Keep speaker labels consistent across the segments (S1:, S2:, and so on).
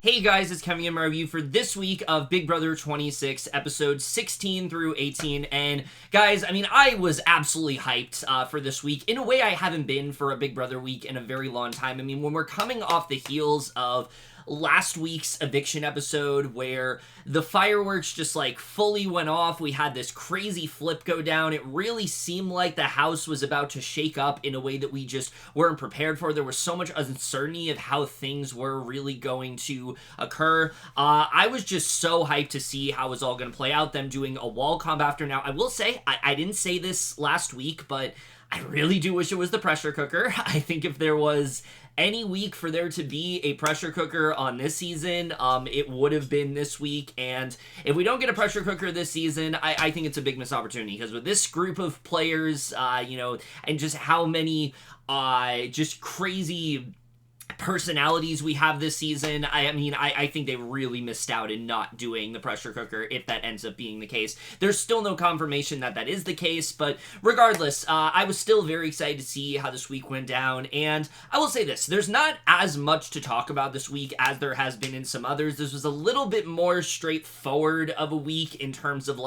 S1: Hey guys, it's Kevin in my review for this week of Big Brother 26, episodes 16 through 18, and guys, I was absolutely hyped for this week, in a way I haven't been for a Big Brother week in a very long time. When we're coming off the heels of last week's eviction episode where the fireworks just fully went off, we had this crazy flip go down, it really seemed like the house was about to shake up in a way that we just weren't prepared for. There was so much uncertainty of how things were really going to occur. I was just so hyped to see how it was all going to play out, them doing a wall comp after. Now, I will say, I didn't say this last week, but I really do wish it was the pressure cooker. I think if there was any week for there to be a pressure cooker on this season, it would have been this week. And if we don't get a pressure cooker this season, I think it's a big missed opportunity, because with this group of players, and just how many just crazy personalities we have this season, I think they really missed out in not doing the pressure cooker if that ends up being the case. There's still no confirmation that that is the case, but regardless, I was still very excited to see how this week went down, and I will say this, there's not as much to talk about this week as there has been in some others. This was a little bit more straightforward of a week in terms of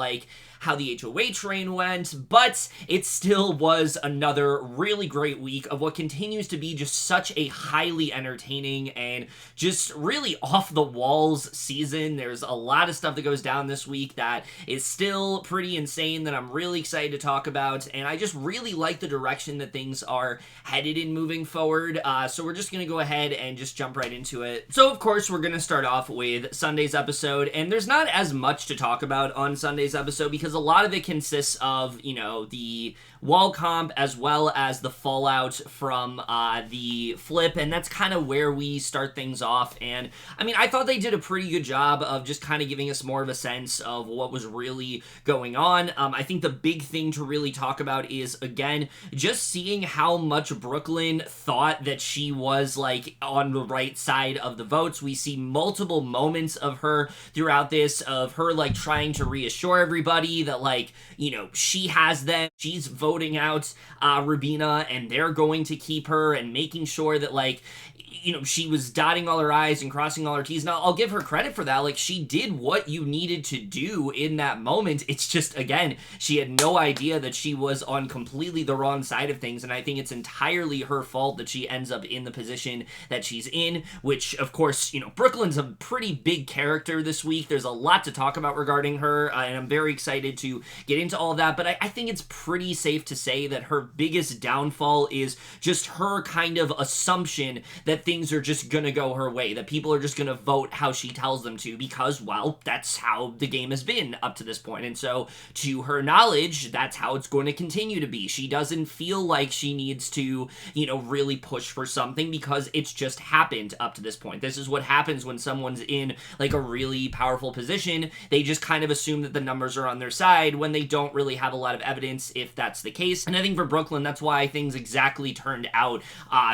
S1: how the HOH train went, but it still was another really great week of what continues to be just such a highly entertaining and just really off the walls season. There's a lot of stuff that goes down this week that is still pretty insane that I'm really excited to talk about, and I just really like the direction that things are headed in moving forward. So we're just going to go ahead and just jump right into it. So of course we're going to start off with Sunday's episode, and there's not as much to talk about on Sunday's episode because a lot of it consists of, the wall comp as well as the fallout from the flip, and that's kind of where we start things off. And I thought they did a pretty good job of just kind of giving us more of a sense of what was really going on. I think the big thing to really talk about is, again, just seeing how much Brooklyn thought that she was on the right side of the votes. We see multiple moments of her throughout this, of her trying to reassure everybody that she has them, she's voting out Rubina, and they're going to keep her, and making sure that she was dotting all her I's and crossing all her T's. Now, I'll give her credit for that. She did what you needed to do in that moment. It's just, again, she had no idea that she was on completely the wrong side of things, and I think it's entirely her fault that she ends up in the position that she's in, which, of course, Brooklyn's a pretty big character this week. There's a lot to talk about regarding her, and I'm very excited to get into all of that, but I think it's pretty safe to say that her biggest downfall is just her kind of assumption that things are just gonna go her way, that people are just gonna vote how she tells them to, because, well, that's how the game has been up to this point. And so, to her knowledge, that's how it's going to continue to be. She doesn't feel like she needs to, really push for something, because it's just happened up to this point. This is what happens when someone's in, a really powerful position. They just kind of assume that the numbers are on their side when they don't really have a lot of evidence if that's the case. And I think for Brooklyn, that's why things exactly turned out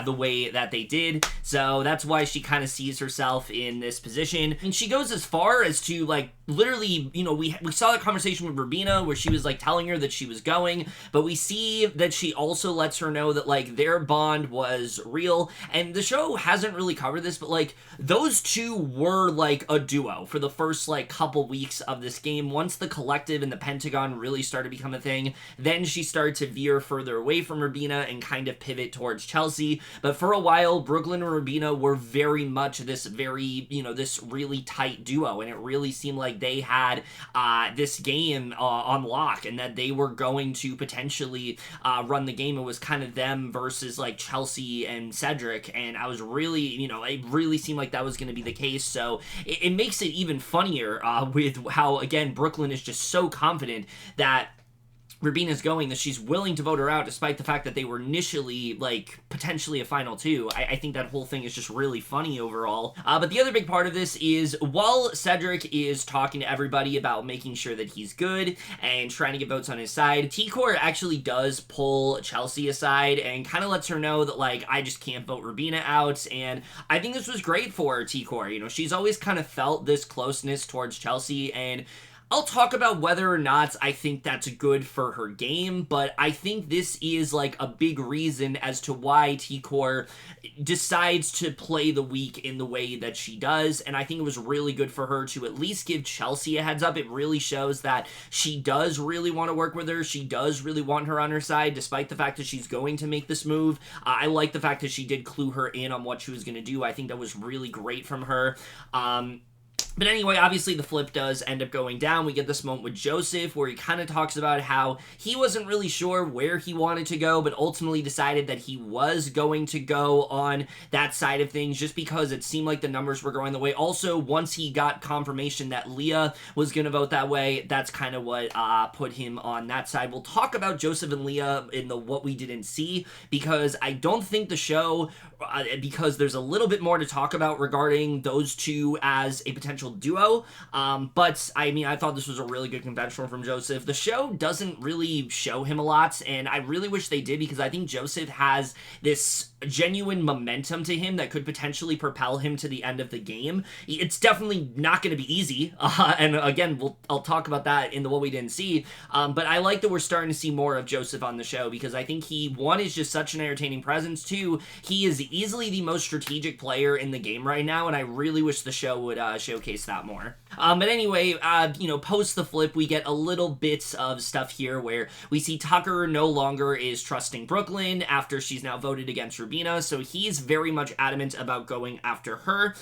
S1: the way that they did. So that's why she kind of sees herself in this position. And she goes as far as to, literally, we saw that conversation with Rubina where she was, telling her that she was going, but we see that she also lets her know that, their bond was real. And the show hasn't really covered this, but, those two were, a duo for the first, couple weeks of this game. Once the collective and the Pentagon really started to become a thing, then she started to veer further away from Rubina and kind of pivot towards Chelsie. But for a while, Brooklyn and Rubina were very much this this really tight duo, and it really seemed like they had this game on lock, and that they were going to potentially run the game. It was kind of them versus Chelsie and Cedric, and I was really, it really seemed like that was going to be the case. So it makes it even funnier with how, again, Brooklyn is just so confident that Rubina's going, that she's willing to vote her out despite the fact that they were initially, potentially a final two. I think that whole thing is just really funny overall. But the other big part of this is, while Cedric is talking to everybody about making sure that he's good and trying to get votes on his side, T-Core actually does pull Chelsie aside and kind of lets her know that, I just can't vote Rubina out. And I think this was great for T-Core. She's always kind of felt this closeness towards Chelsie, and I'll talk about whether or not I think that's good for her game, but I think this is like a big reason as to why T-Core decides to play the week in the way that she does, and I think it was really good for her to at least give Chelsie a heads up. It really shows that she does really want to work with her. She does really want her on her side, despite the fact that she's going to make this move. I like the fact that she did clue her in on what she was going to do. I think that was really great from her. But anyway, obviously the flip does end up going down. We get this moment with Joseph where he kind of talks about how he wasn't really sure where he wanted to go, but ultimately decided that he was going to go on that side of things just because it seemed like the numbers were going the way. Also, once he got confirmation that Leah was going to vote that way, that's kind of what put him on that side. We'll talk about Joseph and Leah in the what we didn't see, because I don't think the show, because there's a little bit more to talk about regarding those two as a potential duo, but I mean, I thought this was a really good confessional from Joseph. The show doesn't really show him a lot, and I really wish they did, because I think Joseph has this genuine momentum to him that could potentially propel him to the end of the game. It's definitely not going to be easy, and again, I'll talk about that in the what we didn't see, but I like that we're starting to see more of Joseph on the show, because I think he, one, is just such an entertaining presence, two, he is easily the most strategic player in the game right now, and I really wish the show would showcase that more. But anyway, post the flip, we get a little bit of stuff here where we see Tucker no longer is trusting Brooklyn after she's now voted against Rubina, so he's very much adamant about going after her.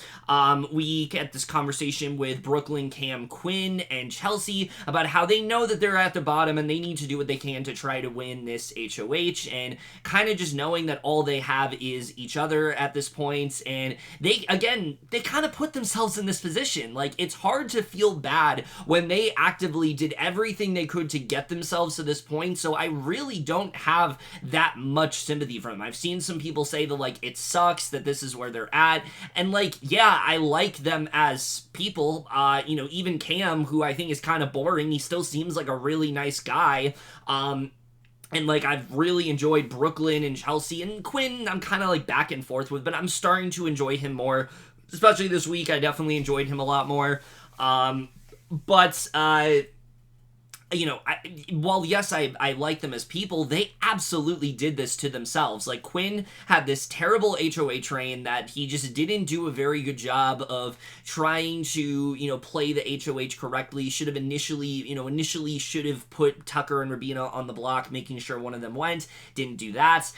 S1: We get this conversation with Brooklyn, Cam, Quinn, and Chelsie about how they know that they're at the bottom and they need to do what they can to try to win this HOH, and kind of just knowing that all they have is each other at this point, and they kind of put themselves in this position. Like, it's hard to feel bad when they actively did everything they could to get themselves to this point, so I really don't have that much sympathy for them. I've seen some people say that, like, it sucks that this is where they're at, and, like, yeah, I like them as people. Even Cam, who I think is kind of boring, he still seems like a really nice guy, and, like, I've really enjoyed Brooklyn and Chelsie, and Quinn I'm kind of, like, back and forth with, but I'm starting to enjoy him more. Especially this week, I definitely enjoyed him a lot more. While yes, I like them as people, they absolutely did this to themselves. Like, Quinn had this terrible HOA train that he just didn't do a very good job of trying to, play the HOH correctly. Should have initially should have put Tucker and Rubina on the block, making sure one of them went. Didn't do that.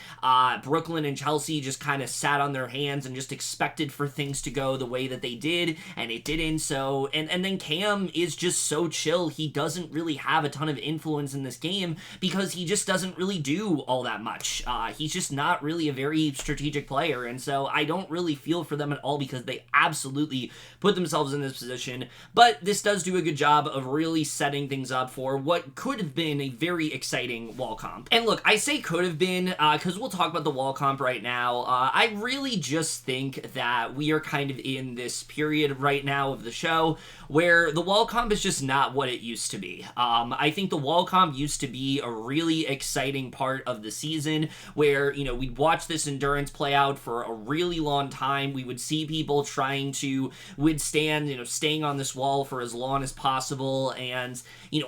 S1: Brooklyn and Chelsie just kind of sat on their hands and just expected for things to go the way that they did, and it didn't. So, and then Cam is just so chill. He doesn't really have a ton of influence in this game because he just doesn't really do all that much. He's just not really a very strategic player, and so I don't really feel for them at all because they absolutely put themselves in this position, but this does do a good job of really setting things up for what could have been a very exciting wall comp. And look, I say could have been because we'll talk about the wall comp right now. I really just think that we are kind of in this period right now of the show where the wall comp is just not what it used to be. I think the wall comp used to be a really exciting part of the season where, we'd watch this endurance play out for a really long time. We would see people trying to withstand, staying on this wall for as long as possible. And,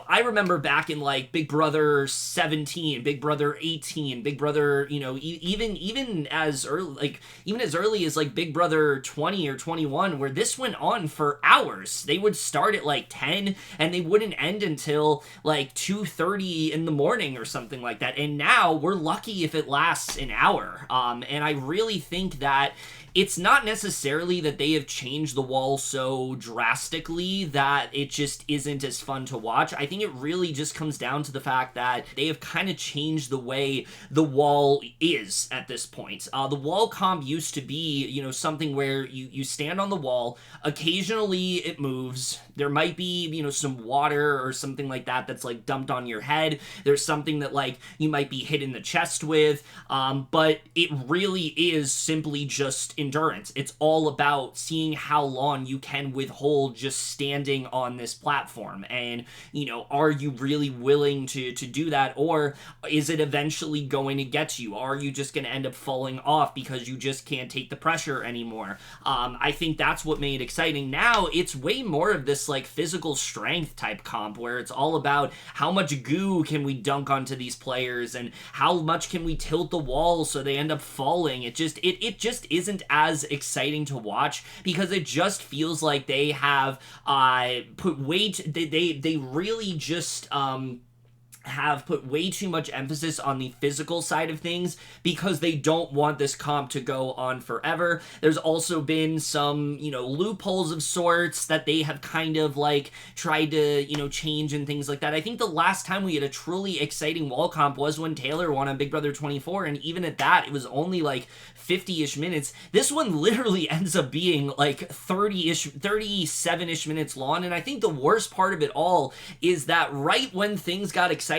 S1: I remember back in like Big Brother 17, Big Brother 18, Big Brother, even as early as like Big Brother 20 or 21, where this went on for hours. They would start at like 10 and they wouldn't end until like 2:30 in the morning or something like that. And now we're lucky if it lasts an hour. And I really think that it's not necessarily that they have changed the wall so drastically that it just isn't as fun to watch. I think it really just comes down to the fact that they have kind of changed the way the wall is at this point. The wall comp used to be, something where you stand on the wall, occasionally it moves, there might be, some water or something like that that's like dumped on your head, there's something that like you might be hit in the chest with, but it really is simply just endurance. It's all about seeing how long you can withhold just standing on this platform. And, are you really willing to do that? Or is it eventually going to get you? Are you just going to end up falling off because you just can't take the pressure anymore? I think that's what made it exciting. Now it's way more of this like physical strength type comp where it's all about how much goo can we dunk onto these players and how much can we tilt the wall so they end up falling. It just isn't as exciting to watch because it just feels like they have put they really just have put way too much emphasis on the physical side of things because they don't want this comp to go on forever. There's also been some, loopholes of sorts that they have kind of like tried to, change and things like that. I think the last time we had a truly exciting wall comp was when Taylor won on Big Brother 24, and even at that, it was only like 50-ish minutes. This one literally ends up being like 37-ish minutes long, and I think the worst part of it all is that right when things got exciting,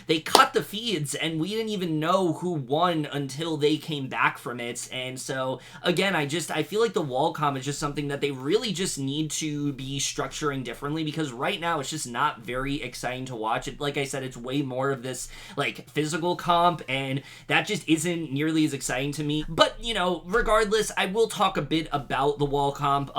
S1: they cut the feeds and we didn't even know who won until they came back from it. And so again, I feel like the wall comp is just something that they really just need to be structuring differently because right now it's just not very exciting to watch. Like I said, it's way more of this like physical comp, and that just isn't nearly as exciting to me. But regardless, I will talk a bit about the wall comp.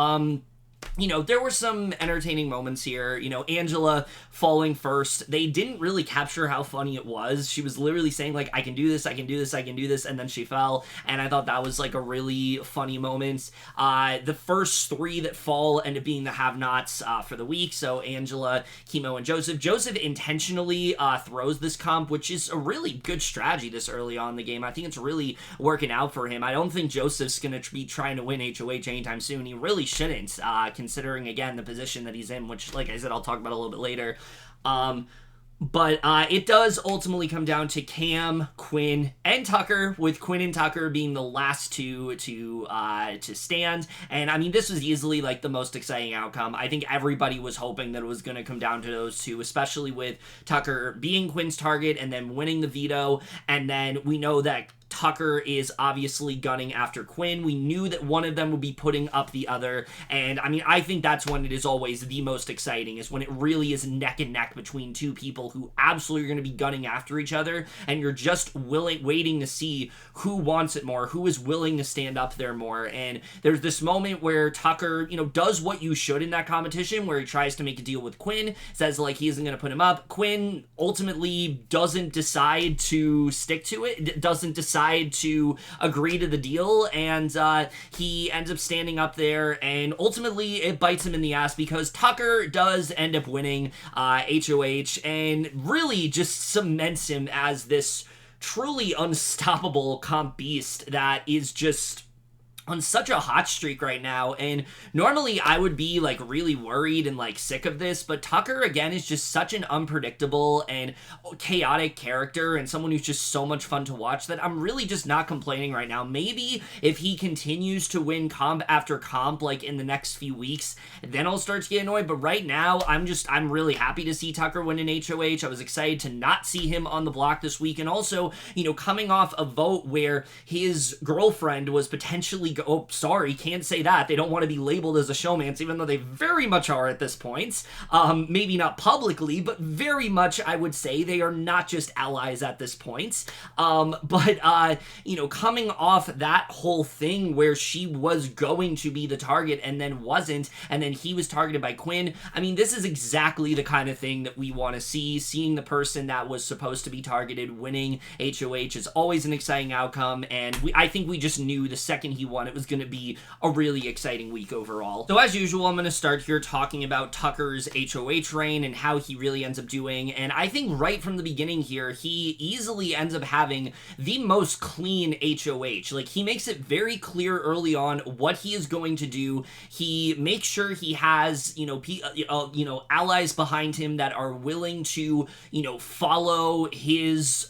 S1: There were some entertaining moments here. Angela falling first. They didn't really capture how funny it was. She was literally saying, like, I can do this, I can do this, I can do this, and then she fell, and I thought that was, like, a really funny moment. The first three that fall end up being the have-nots for the week, so Angela, Kimo, and Joseph. Joseph intentionally throws this comp, which is a really good strategy this early on in the game. I think it's really working out for him. I don't think Joseph's going to be trying to win HOH anytime soon. He really shouldn't, considering, again, the position that he's in, which, like I said, I'll talk about a little bit later. But it does ultimately come down to Cam, Quinn, and Tucker, with Quinn and Tucker being the last two to stand. And I mean, this was easily like the most exciting outcome. I think everybody was hoping that it was going to come down to those two, especially with Tucker being Quinn's target and then winning the veto. And then we know that Tucker is obviously gunning after Quinn. We knew that one of them would be putting up the other, and I mean, I think that's when it is always the most exciting, is when it really is neck and neck between two people who absolutely are going to be gunning after each other, and you're just waiting to see who wants it more, who is willing to stand up there more. And there's this moment where Tucker, does what you should in that competition, where he tries to make a deal with Quinn, says like he isn't going to put him up. Quinn ultimately doesn't decide to stick to it, doesn't decide to agree to the deal, and he ends up standing up there, and ultimately it bites him in the ass because Tucker does end up winning HOH and really just cements him as this truly unstoppable comp beast that is just on such a hot streak right now. And normally I would be like really worried and like sick of this, but Tucker again is just such an unpredictable and chaotic character and someone who's just so much fun to watch that I'm really just not complaining right now. Maybe if he continues to win comp after comp like in the next few weeks, then I'll start to get annoyed. But right now I'm really happy to see Tucker win an HOH. I was excited to not see him on the block this week, and also coming off a vote where his girlfriend was potentially can't say that. They don't want to be labeled as a showmance, even though they very much are at this point. Maybe not publicly, but very much, I would say, they are not just allies at this point. But coming off that whole thing where she was going to be the target and then wasn't, and then he was targeted by Quinn, I mean, this is exactly the kind of thing that we want to see. Seeing the person that was supposed to be targeted winning HOH is always an exciting outcome, and I think we just knew the second he won it was going to be a really exciting week overall. So as usual, I'm going to start here talking about Tucker's HOH reign and how he really ends up doing, and I think right from the beginning here, he easily ends up having the most clean HOH. Like, he makes it very clear early on what he is going to do. He makes sure he has, allies behind him that are willing to, follow his,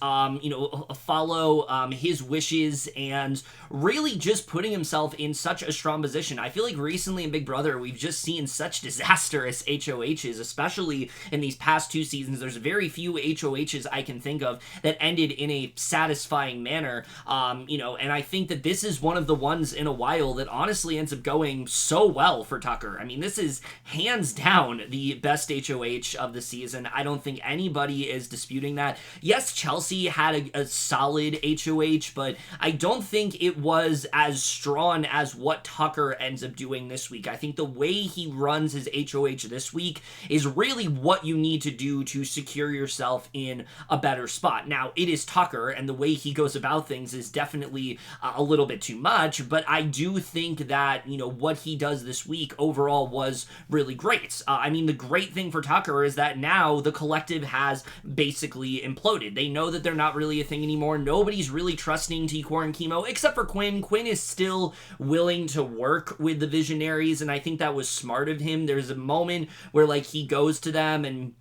S1: his wishes, and really just putting himself himself in such a strong position. I feel like recently in Big Brother, we've just seen such disastrous HOHs, especially in these past 2 seasons. There's very few HOHs I can think of that ended in a satisfying manner, and I think that this is one of the ones in a while that honestly ends up going so well for Tucker. I mean, this is hands down the best HOH of the season. I don't think anybody is disputing that. Yes, Chelsie had a solid HOH, but I don't think it was as strong as what Tucker ends up doing this week. I think the way he runs his HOH this week is really what you need to do to secure yourself in a better spot. Now, it is Tucker, and the way he goes about things is definitely a little bit too much, but I do think that, what he does this week overall was really great. I mean, the great thing for Tucker is that now the collective has basically imploded. They know that they're not really a thing anymore. Nobody's really trusting T-Core and Kimo, except for Quinn. Quinn is still willing to work with the Visionaries, and I think that was smart of him. There's a moment where, he goes to them and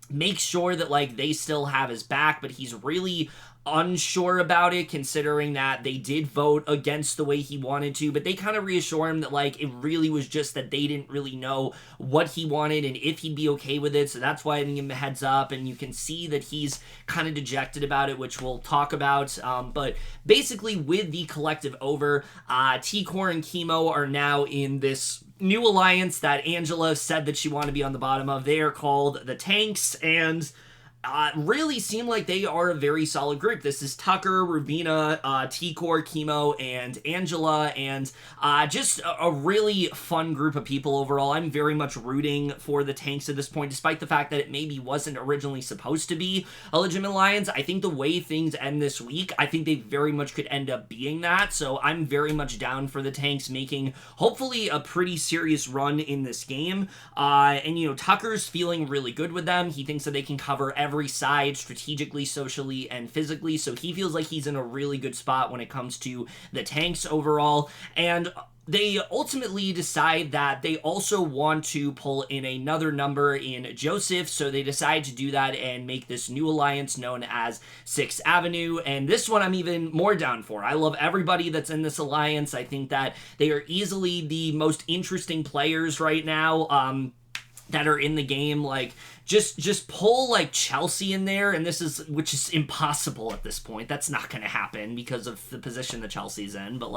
S1: makes sure that, they still have his back, but he's really unsure about it, considering that they did vote against the way he wanted to, but they kind of reassure him that it really was just that they didn't really know what he wanted and if he'd be okay with it, so that's why I didn't give him a heads up, and you can see that he's kind of dejected about it, which we'll talk about, but basically with the collective over, T-Core and Kimo are now in this new alliance that Angela said that she wanted to be on the bottom of. They are called the Tanks, and really seem like they are a very solid group. This is Tucker, Rubina, T-Core, Kimo, and Angela, and just a really fun group of people overall. I'm very much rooting for the Tanks at this point, despite the fact that it maybe wasn't originally supposed to be a legitimate alliance. I think the way things end this week, I think they very much could end up being that, so I'm very much down for the Tanks making, hopefully, a pretty serious run in this game, and, Tucker's feeling really good with them. He thinks that they can cover every side strategically, socially, and physically, so he feels like he's in a really good spot when it comes to the Tanks overall, and they ultimately decide that they also want to pull in another number in Joseph, so they decide to do that and make this new alliance known as 6th Avenue, and this one I'm even more down for. I love everybody that's in this alliance. I think that they are easily the most interesting players right now, that are in the game. Just pull Chelsie in there, and which is impossible at this point. That's not going to happen because of the position that Chelsea's in, but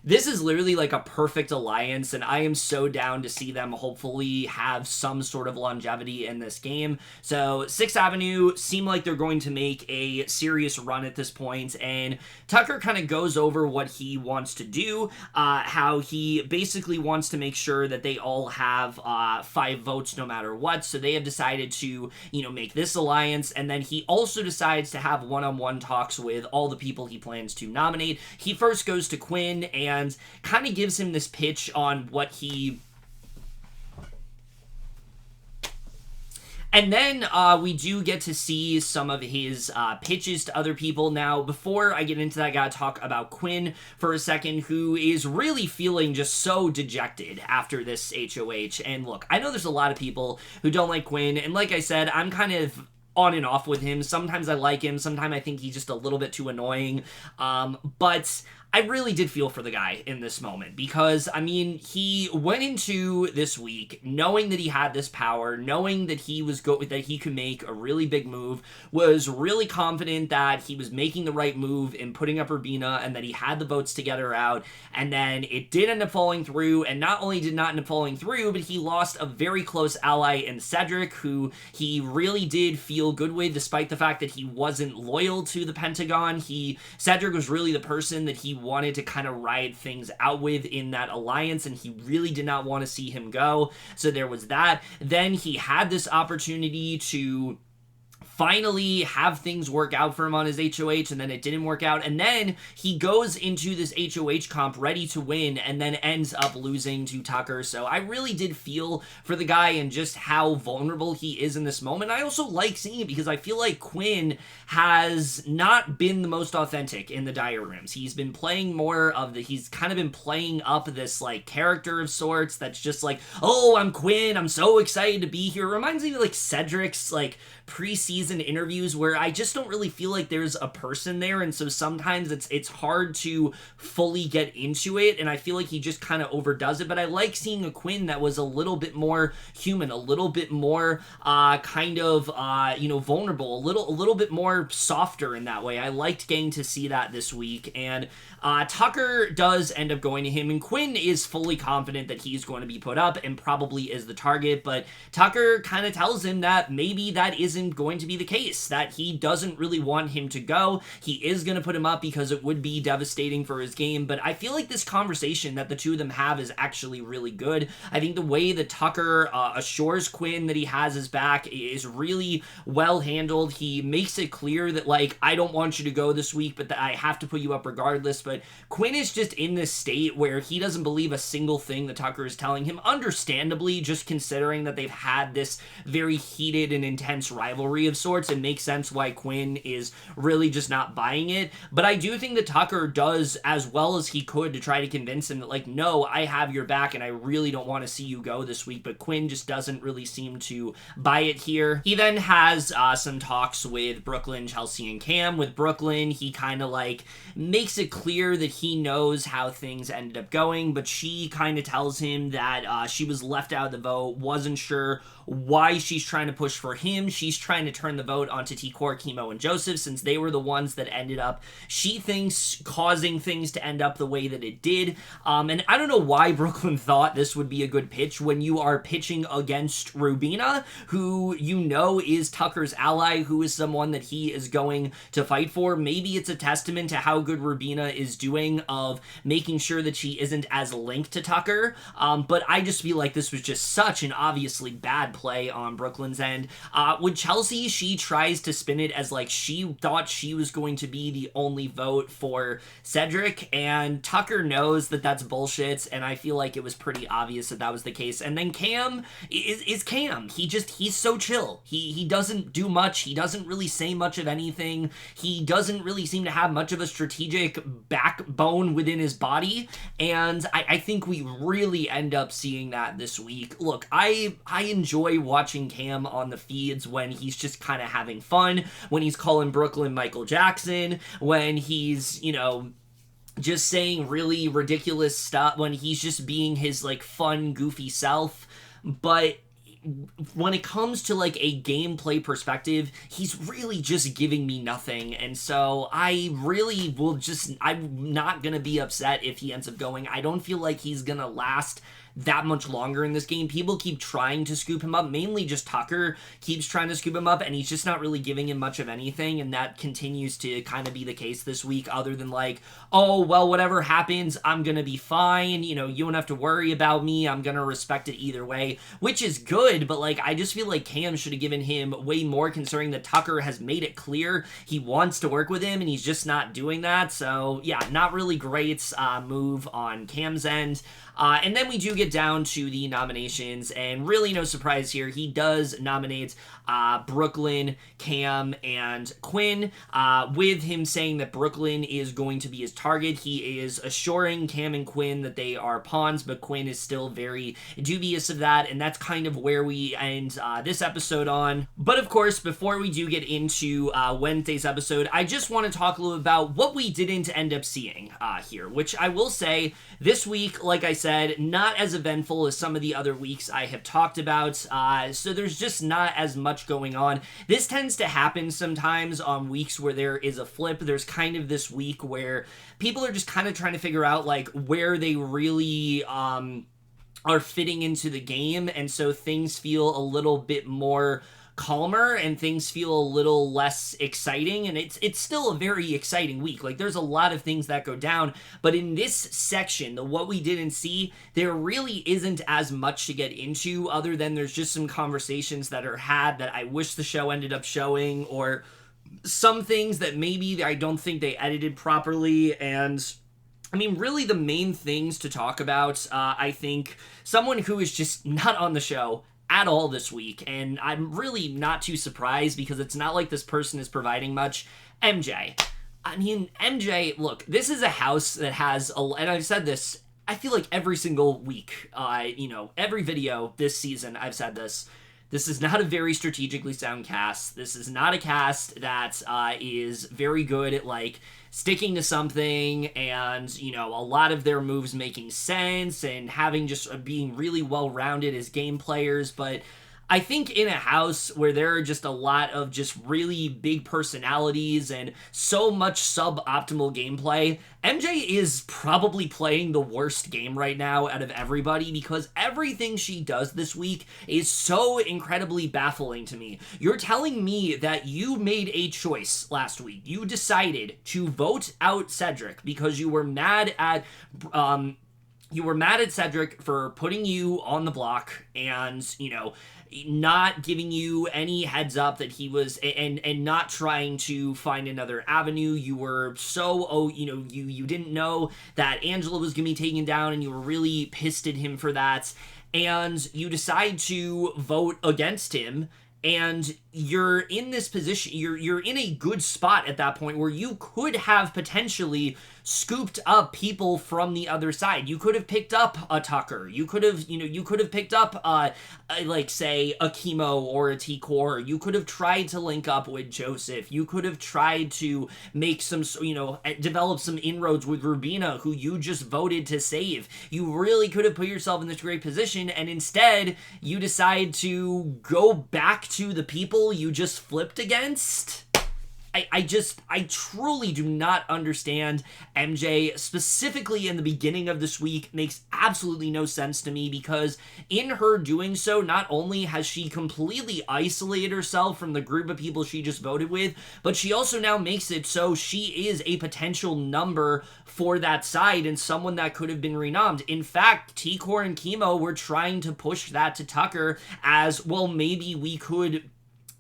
S1: this is literally a perfect alliance, and I am so down to see them hopefully have some sort of longevity in this game. So 6th Avenue seem like they're going to make a serious run at this point, and Tucker kind of goes over what he wants to do, how he basically wants to make sure that they all have 5 votes no matter what, so they have decided to, make this alliance, and then he also decides to have one-on-one talks with all the people he plans to nominate. He first goes to Quinn and kind of gives him this pitch on what he... And then we do get to see some of his pitches to other people. Now, before I get into that, I gotta talk about Quinn for a second, who is really feeling just so dejected after this HOH. And look, I know there's a lot of people who don't like Quinn, and like I said, I'm kind of on and off with him. Sometimes I like him, sometimes I think he's just a little bit too annoying, but I really did feel for the guy in this moment, because, I mean, he went into this week knowing that he had this power, knowing that he could make a really big move, was really confident that he was making the right move in putting up Rubina, and that he had the votes to get her out, and then it did end up falling through, and not only did not end up falling through, but he lost a very close ally in Cedric, who he really did feel good with, despite the fact that he wasn't loyal to the Pentagon. Cedric was really the person that he wanted to kind of ride things out with in that alliance, and he really did not want to see him go. So there was that. Then he had this opportunity to finally have things work out for him on his HOH, and then it didn't work out, and then he goes into this HOH comp ready to win, and then ends up losing to Tucker. So I really did feel for the guy and just how vulnerable he is in this moment. I also like seeing it because I feel like Quinn has not been the most authentic in the diary rooms. He's been playing he's kind of been playing up this character of sorts that's just oh, I'm Quinn, I'm so excited to be here. It reminds me of Cedric's preseason in interviews where I just don't really feel like there's a person there, and so sometimes it's hard to fully get into it, and I feel like he just kind of overdoes it. But I like seeing a Quinn that was a little bit more human, a little bit more vulnerable, a little bit more softer in that way. I liked getting to see that this week, and Tucker does end up going to him, and Quinn is fully confident that he's going to be put up and probably is the target, but Tucker kind of tells him that maybe that isn't going to be the case, that he doesn't really want him to go. He is going to put him up because it would be devastating for his game, but I feel like this conversation that the two of them have is actually really good. I think the way that Tucker assures Quinn that he has his back is really well handled. He makes it clear that, like, I don't want you to go this week, but that I have to put you up regardless. But Quinn is just in this state where he doesn't believe a single thing that Tucker is telling him, understandably, just considering that they've had this very heated and intense rivalry of sorts. It makes sense why Quinn is really just not buying it. But I do think that Tucker does as well as he could to try to convince him that, like, no, I have your back and I really don't want to see you go this week. But Quinn just doesn't really seem to buy it here. He then has some talks with Brooklyn, Chelsie, and Cam. With Brooklyn, he kind of like makes it clear that he knows how things ended up going, but she kind of tells him that she was left out of the vote, wasn't sure why she's trying to push for him. She's trying to turn the vote onto T-Core, Kimo, and Joseph, since they were the ones that ended up, she thinks, causing things to end up the way that it did. And I don't know why Brooklyn thought this would be a good pitch when you are pitching against Rubina, who you know is Tucker's ally, who is someone that he is going to fight for. Maybe it's a testament to how good Rubina is doing of making sure that she isn't as linked to Tucker. But I just feel like this was just such an obviously bad play on Brooklyn's end. With Chelsie, she tries to spin it as like she thought she was going to be the only vote for Cedric, and Tucker knows that that's bullshit, and I feel like it was pretty obvious that that was the case. And then Cam is Cam. He's so chill. He doesn't do much. He doesn't really say much of anything. He doesn't really seem to have much of a strategic backbone within his body, and I think we really end up seeing that this week. Look, I enjoy watching Cam on the feeds when he's just kind of having fun, when he's calling Brooklyn Michael Jackson, when he's, just saying really ridiculous stuff, when he's just being his, like, fun, goofy self. But when it comes to, like, a gameplay perspective, he's really just giving me nothing, and so I really I'm not gonna be upset if he ends up going. I don't feel like he's gonna last that much longer in this game. People keep trying to scoop him up, mainly just Tucker keeps trying to scoop him up, and he's just not really giving him much of anything, and that continues to kind of be the case this week, other than like, oh, well, whatever happens, I'm gonna be fine, you don't have to worry about me, I'm gonna respect it either way, which is good, but like, I just feel like Cam should have given him way more, considering that Tucker has made it clear he wants to work with him, and he's just not doing that. So yeah, not really great move on Cam's end. And then we do get down to the nominations, and really no surprise here, he does nominate Brooklyn, Cam, and Quinn, with him saying that Brooklyn is going to be his target. He is assuring Cam and Quinn that they are pawns, but Quinn is still very dubious of that, and that's kind of where we end this episode on. But of course, before we do get into Wednesday's episode, I just want to talk a little about what we didn't end up seeing here, which I will say, this week, like I said, not as eventful as some of the other weeks I have talked about, so there's just not as much going on. This tends to happen sometimes on weeks where there is a flip. There's kind of this week where people are just kind of trying to figure out like where they really are fitting into the game, and so things feel a little bit more calmer and things feel a little less exciting, and it's still a very exciting week. Like, there's a lot of things that go down, but in this section, the what we didn't see, there really isn't as much to get into, other than there's just some conversations that are had that I wish the show ended up showing, or some things that maybe I don't think they edited properly. And I mean, really the main things to talk about, I think someone who is just not on the show at all this week, and I'm really not too surprised because it's not like this person is providing much. MJ. I mean, MJ, look, this is a house that has, and I've said this, I feel like every single week, every video this season, I've said this, This is not a very strategically sound cast. This is not a cast that is very good at, like, sticking to something and, you know, a lot of their moves making sense and having just being really well-rounded as game players, but I think in a house where there are just a lot of just really big personalities and so much suboptimal gameplay, MJ is probably playing the worst game right now out of everybody because everything she does this week is so incredibly baffling to me. You're telling me that you made a choice last week. You decided to vote out Cedric because you were mad at Cedric for putting you on the block and, you know, not giving you any heads up that he was, and not trying to find another avenue. You were so, you didn't know that Angela was going to be taken down, and you were really pissed at him for that, and you decide to vote against him, and you're in this position, you're in a good spot at that point where you could have potentially scooped up people from the other side. You could have picked up a Tucker. You could have picked up, like, say, a Kimo or a T-Core. You could have tried to link up with Joseph. You could have tried to make some, develop some inroads with Rubina, who you just voted to save. You really could have put yourself in this great position, and instead, you decide to go back to the people you just flipped against. I truly do not understand MJ, specifically in the beginning of this week. Makes absolutely no sense to me because in her doing so, not only has she completely isolated herself from the group of people she just voted with, but she also now makes it so she is a potential number for that side and someone that could have been renommed. In fact, T-Core and Kimo were trying to push that to Tucker as, well, maybe we could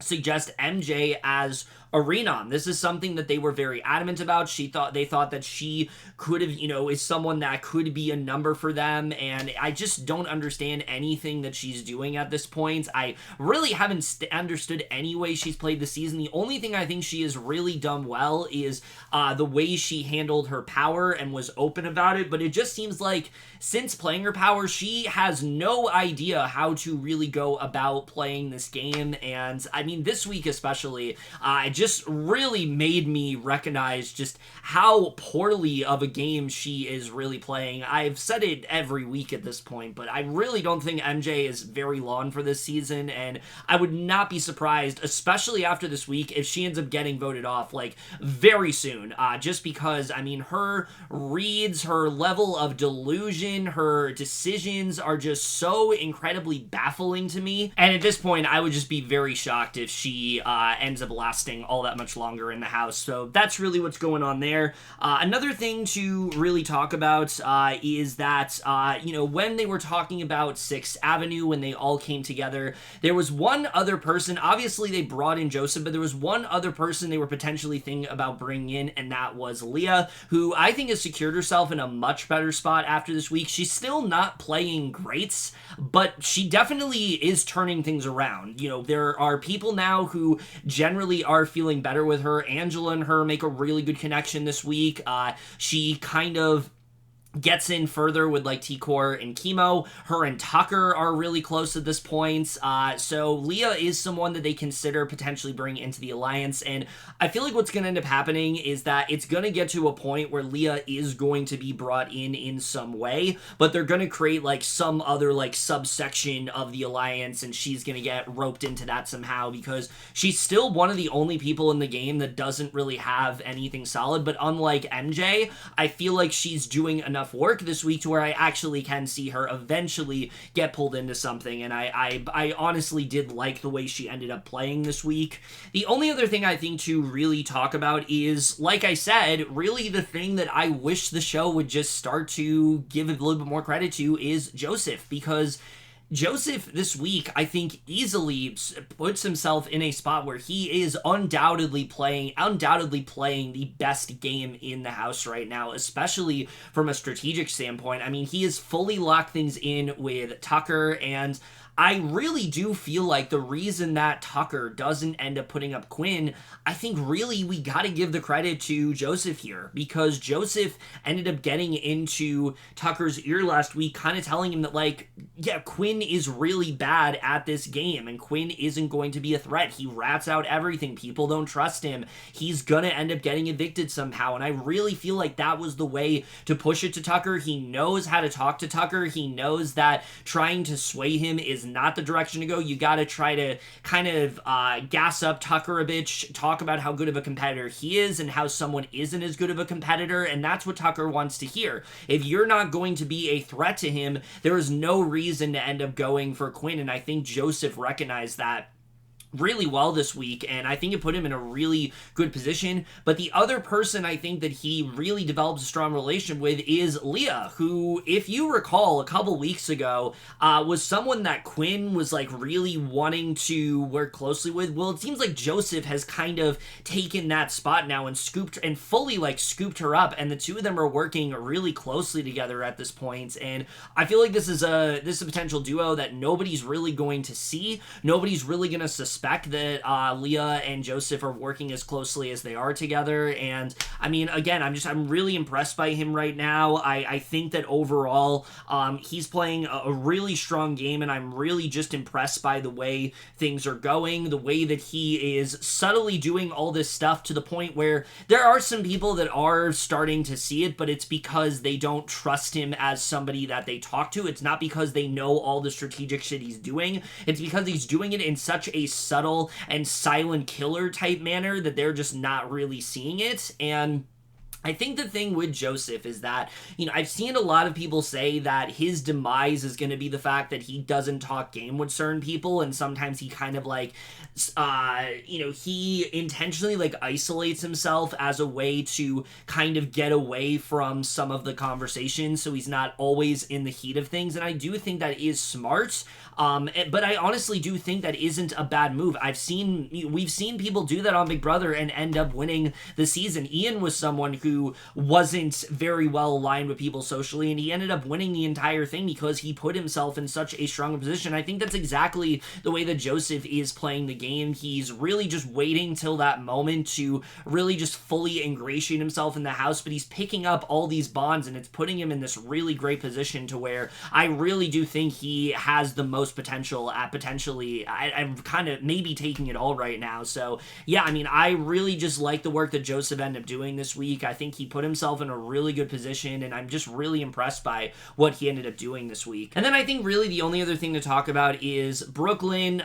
S1: suggest MJ as a renom. This is something that they were very adamant about. They thought that she could have, is someone that could be a number for them, and I just don't understand anything that she's doing at this point. I really haven't understood any way she's played the season. The only thing I think she has really done well is the way she handled her power and was open about it, but it just seems like since playing her power, she has no idea how to really go about playing this game, and I mean, this week especially, just really made me recognize just how poorly of a game she is really playing. I've said it every week at this point, but I really don't think MJ is very long for this season, and I would not be surprised, especially after this week, if she ends up getting voted off, like, very soon, just because, I mean, her reads, her level of delusion, her decisions are just so incredibly baffling to me, and at this point, I would just be very shocked if she ends up lasting all that much longer in the house. So that's really what's going on there. Another thing to really talk about is that, when they were talking about 6th Avenue, when they all came together, there was one other person. Obviously, they brought in Joseph, but there was one other person they were potentially thinking about bringing in, and that was Leah, who I think has secured herself in a much better spot after this week. She's still not playing great, but she definitely is turning things around. There are people now who generally are feeling better with her. Angela and her make a really good connection this week. She kind of gets in further with, like, T-Core and Kimo. Her and Tucker are really close at this point. So Leah is someone that they consider potentially bringing into the alliance, and I feel like what's going to end up happening is that it's going to get to a point where Leah is going to be brought in some way, but they're going to create, like, some other, like, subsection of the alliance, and she's going to get roped into that somehow because she's still one of the only people in the game that doesn't really have anything solid. But unlike MJ, I feel like she's doing enough work this week to where I actually can see her eventually get pulled into something, and I honestly did like the way she ended up playing this week. The only other thing I think to really talk about is, like I said, really the thing that I wish the show would just start to give a little bit more credit to is Joseph, because Joseph this week, I think, easily puts himself in a spot where he is undoubtedly playing the best game in the house right now, especially from a strategic standpoint. I mean, he has fully locked things in with Tucker, and I really do feel like the reason that Tucker doesn't end up putting up Quinn, I think really we got to give the credit to Joseph here, because Joseph ended up getting into Tucker's ear last week, kind of telling him that, like, yeah, Quinn is really bad at this game, and Quinn isn't going to be a threat. He rats out everything. People don't trust him. He's gonna end up getting evicted somehow, and I really feel like that was the way to push it to Tucker. He knows how to talk to Tucker. He knows that trying to sway him is not the direction to go. You gotta try to kind of gas up Tucker a bit, talk about how good of a competitor he is and how someone isn't as good of a competitor, and that's what Tucker wants to hear. If you're not going to be a threat to him, there is no reason to end up going for Quinn, and I think Joseph recognized that really well this week, and I think it put him in a really good position. But the other person I think that he really develops a strong relation with is Leah, who, if you recall, a couple weeks ago, was someone that Quinn was like really wanting to work closely with. Well, it seems like Joseph has kind of taken that spot now and fully scooped her up, and the two of them are working really closely together at this point. And I feel like this is a potential duo that nobody's really going to see. Nobody's really going to suspect that Leah and Joseph are working as closely as they are together. And I mean, again, I'm really impressed by him right now. I think that overall he's playing a really strong game, and I'm really just impressed by the way things are going, the way that he is subtly doing all this stuff to the point where there are some people that are starting to see it, but it's because they don't trust him as somebody that they talk to. It's not because they know all the strategic shit he's doing. It's because he's doing it in such a subtle and silent killer type manner that they're just not really seeing it. And I think the thing with Joseph is that, I've seen a lot of people say that his demise is going to be the fact that he doesn't talk game with certain people, and sometimes he kind of he intentionally isolates himself as a way to kind of get away from some of the conversation, so he's not always in the heat of things, and I do think that is smart. But I honestly do think that isn't a bad move. We've seen people do that on Big Brother and end up winning the season. Ian was someone who wasn't very well aligned with people socially, and he ended up winning the entire thing because he put himself in such a strong position. I think that's exactly the way that Joseph is playing the game. He's really just waiting till that moment to really just fully ingratiate himself in the house, but he's picking up all these bonds, and it's putting him in this really great position to where I really do think he has the most potential at potentially, I'm kind of maybe taking it all right now. So yeah, I mean, I really just like the work that Joseph ended up doing this week. I think he put himself in a really good position, and I'm just really impressed by what he ended up doing this week. And then I think really the only other thing to talk about is Brooklyn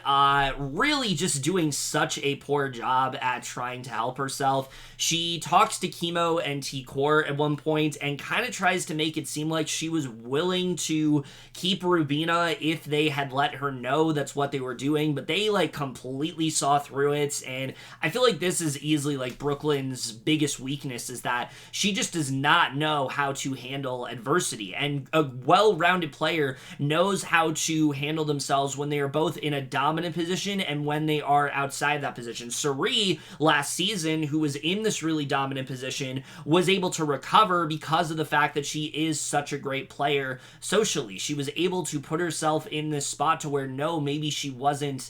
S1: really just doing such a poor job at trying to help herself. She talks to Kimo and T-Core at one point and kind of tries to make it seem like she was willing to keep Rubina if they had let her know that's what they were doing, but they completely saw through it. And I feel like this is easily Brooklyn's biggest weakness, is that she just does not know how to handle adversity, and a well-rounded player knows how to handle themselves when they are both in a dominant position and when they are outside that position. Sari last season, who was in this really dominant position, was able to recover because of the fact that she is such a great player socially. She was able to put herself in this spot to where maybe she wasn't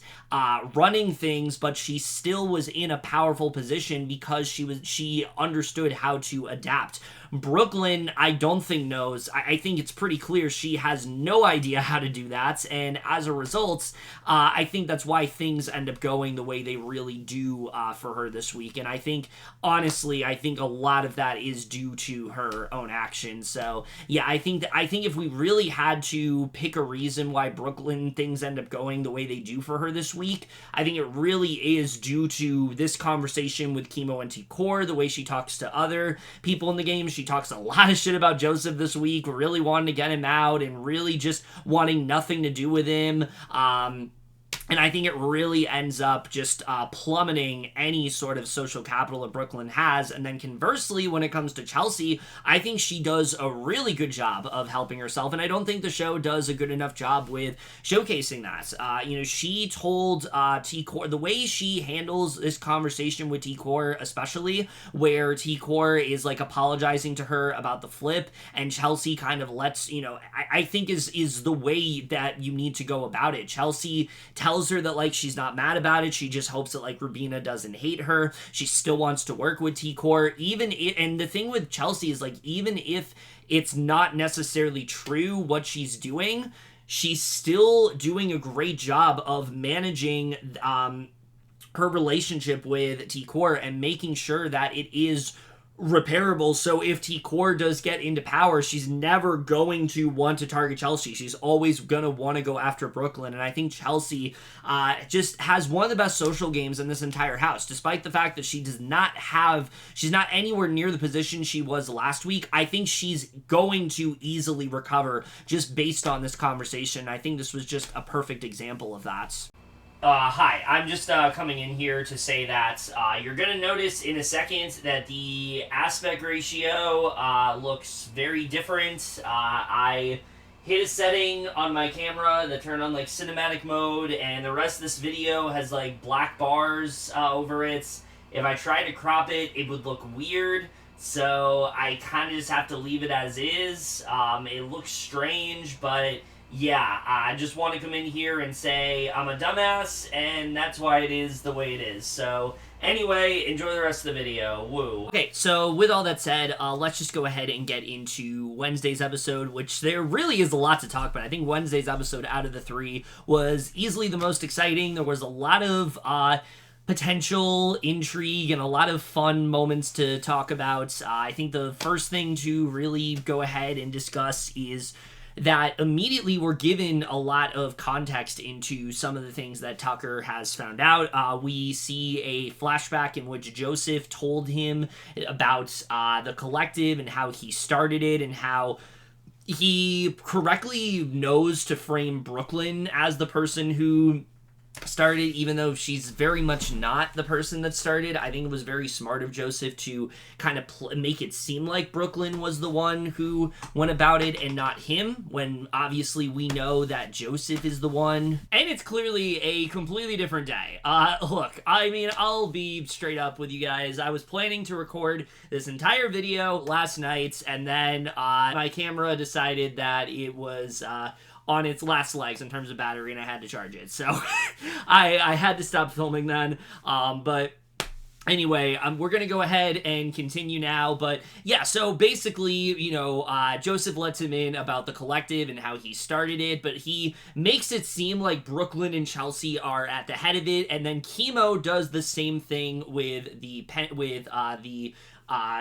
S1: running things, but she still was in a powerful position because she understood how to adapt. Brooklyn, I don't think knows. I think it's pretty clear she has no idea how to do that, and as a result, I think that's why things end up going the way they really do for her this week. And I think, honestly, a lot of that is due to her own actions. So yeah, I think if we really had to pick a reason why Brooklyn things end up going the way they do for her this week, I think it really is due to this conversation with Kimo and T-Core, the way she talks to other people in the game. She talks a lot of shit about Joseph this week, really wanting to get him out and really just wanting nothing to do with him. And I think it really ends up just plummeting any sort of social capital that Brooklyn has. And then conversely, when it comes to Chelsie, I think she does a really good job of helping herself. And I don't think the show does a good enough job with showcasing that. She told T-Core, the way she handles this conversation with T-Core, especially where T-Core is apologizing to her about the flip, and Chelsie kind of lets, I think is the way that you need to go about it. Chelsie tells her that she's not mad about it. She just hopes that Rubina doesn't hate her. She still wants to work with T-Core. And the thing with Chelsie is even if it's not necessarily true what she's doing, she's still doing a great job of managing her relationship with T-Core and making sure that it is repairable. So if T-Core does get into power, she's never going to want to target Chelsie. She's always going to want to go after Brooklyn. And I think Chelsie just has one of the best social games in this entire house. Despite the fact that she's not anywhere near the position she was last week, I think she's going to easily recover just based on this conversation. I think this was just a perfect example of that. Hi, I'm just coming in here to say that you're going to notice in a second that the aspect ratio looks very different. I hit a setting on my camera that turned on like cinematic mode, and the rest of this video has like black bars over it. If I tried to crop it, it would look weird. So I kind of just have to leave it as is. It looks strange, but yeah, I just want to come in here and say I'm a dumbass, and that's why it is the way it is. So anyway, enjoy the rest of the video. Woo. Okay, so with all that said, let's just go ahead and get into Wednesday's episode, which there really is a lot to talk about. I think Wednesday's episode out of the three was easily the most exciting. There was a lot of potential intrigue and a lot of fun moments to talk about. I think the first thing to really go ahead and discuss is that immediately we're given a lot of context into some of the things that Tucker has found out. We see a flashback in which Joseph told him about the collective and how he started it and how he correctly knows to frame Brooklyn as the person who started, even though she's very much not the person that started. I think it was very smart of Joseph to kind of make it seem like Brooklyn was the one who went about it and not him, when obviously we know that Joseph is the one. And it's clearly a completely different day. Look, I mean, I'll be straight up with you guys. I was planning to record this entire video last night, and then my camera decided that it was on its last legs in terms of battery, and I had to charge it. So I had to stop filming then. But anyway, we're going to go ahead and continue now. But yeah, so basically, you know, Joseph lets him in about the collective and how he started it, but he makes it seem like Brooklyn and Chelsie are at the head of it. And then Kimo does the same thing with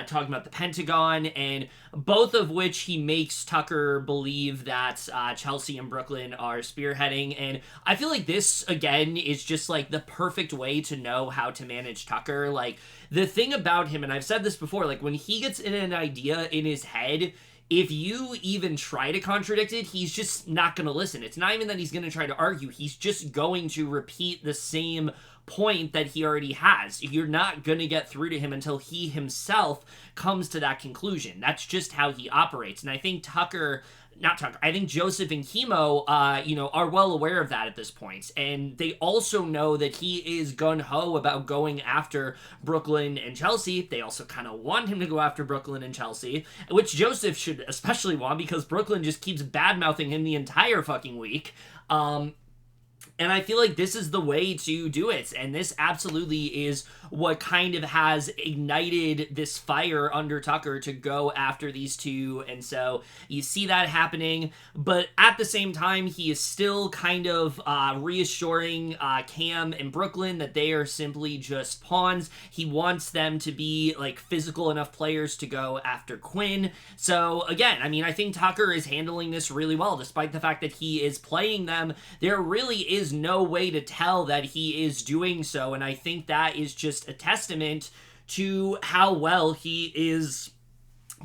S1: talking about the Pentagon, and both of which he makes Tucker believe that Chelsie and Brooklyn are spearheading. And I feel like this, again, is just like the perfect way to know how to manage Tucker. Like, the thing about him, and I've said this before, like when he gets in an idea in his head, if you even try to contradict it, he's just not going to listen. It's not even that he's going to try to argue. He's just going to repeat the same point that he already has. You're not going to get through to him until he himself comes to that conclusion. That's just how he operates. And I think I think Joseph and Kimo, are well aware of that at this point. And they also know that he is gung-ho about going after Brooklyn and Chelsie. They also kind of want him to go after Brooklyn and Chelsie, which Joseph should especially want, because Brooklyn just keeps bad-mouthing him the entire fucking week. And I feel like this is the way to do it. And this absolutely is what kind of has ignited this fire under Tucker to go after these two. And so you see that happening. But at the same time, he is still kind of reassuring Cam and Brooklyn that they are simply just pawns. He wants them to be like physical enough players to go after Quinn. So again, I mean, I think Tucker is handling this really well. Despite the fact that he is playing them, there really is no way to tell that he is doing so, and I think that is just a testament to how well he is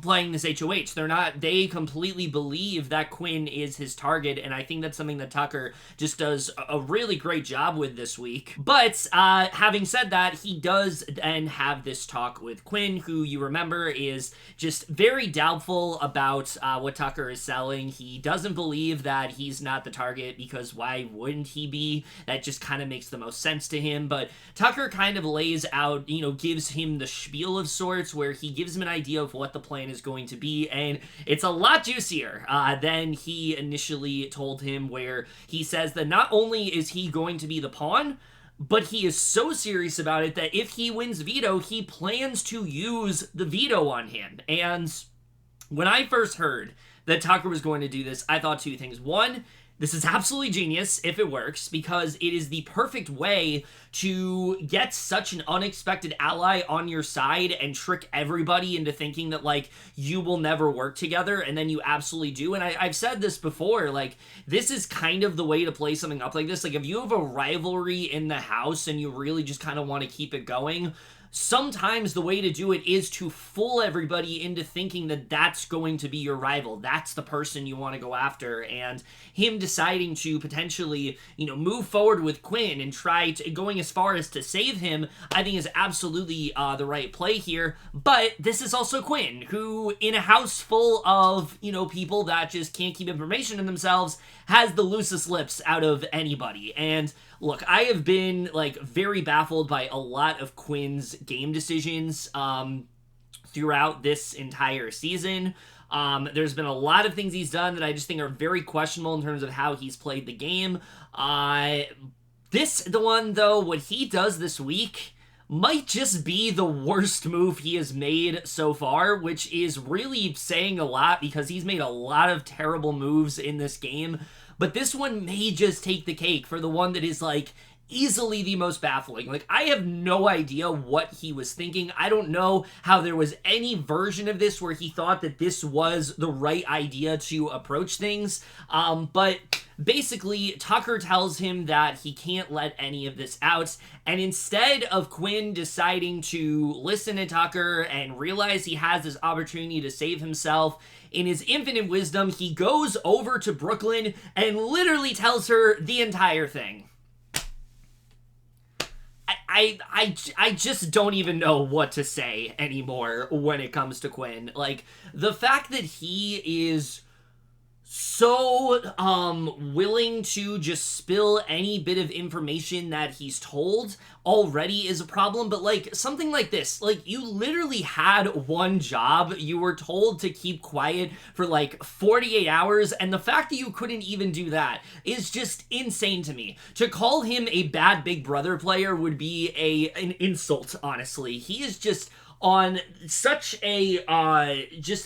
S1: playing this HOH. They completely believe that Quinn is his target, and I think that's something that Tucker just does a really great job with this week. But having said that, he does then have this talk with Quinn, who you remember is just very doubtful about what Tucker is selling. He doesn't believe that he's not the target, because why wouldn't he be? That just kind of makes the most sense to him. But Tucker kind of lays out, gives him the spiel of sorts, where he gives him an idea of what the plan is going to be, and it's a lot juicier than he initially told him, where he says that not only is he going to be the pawn, but he is so serious about it that if he wins veto, he plans to use the veto on him. And when I first heard that Tucker was going to do this, I thought two things. One, This is absolutely genius if it works, because it is the perfect way to get such an unexpected ally on your side and trick everybody into thinking that, like, you will never work together, and then you absolutely do. And I've said this before, like, this is kind of the way to play something up like this. Like, if you have a rivalry in the house and you really just kind of want to keep it going, sometimes the way to do it is to fool everybody into thinking that that's going to be your rival. That's the person you want to go after. And him deciding to potentially, move forward with Quinn and going as far as to save him, I think is absolutely the right play here. But this is also Quinn, who in a house full of, people that just can't keep information to themselves, has the loosest lips out of anybody. And look, I have been, very baffled by a lot of Quinn's game decisions throughout this entire season. There's been a lot of things he's done that I just think are very questionable in terms of how he's played the game. What he does this week might just be the worst move he has made so far, which is really saying a lot because he's made a lot of terrible moves in this game. But this one may just take the cake for the one that is, easily the most baffling. I have no idea what he was thinking. I don't know how there was any version of this where he thought that this was the right idea to approach things. But basically, Tucker tells him that he can't let any of this out. And instead of Quinn deciding to listen to Tucker and realize he has this opportunity to save himself, in his infinite wisdom, he goes over to Brooklyn and literally tells her the entire thing. I just don't even know what to say anymore when it comes to Quinn. The fact that he is so willing to just spill any bit of information that he's told already is a problem. But something like this, you literally had one job. You were told to keep quiet for 48 hours, and the fact that you couldn't even do that is just insane to me. To call him a bad Big Brother player would be an insult, honestly. He is just on such a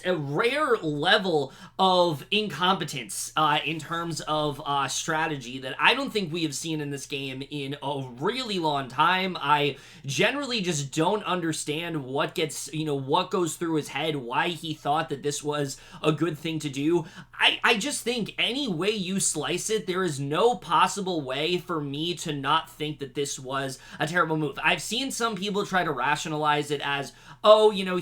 S1: rare level of incompetence in terms of strategy that I don't think we have seen in this game in a really long time. I generally just don't understand what goes through his head, why he thought that this was a good thing to do. I just think any way you slice it, there is no possible way for me to not think that this was a terrible move. I've seen some people try to rationalize it as,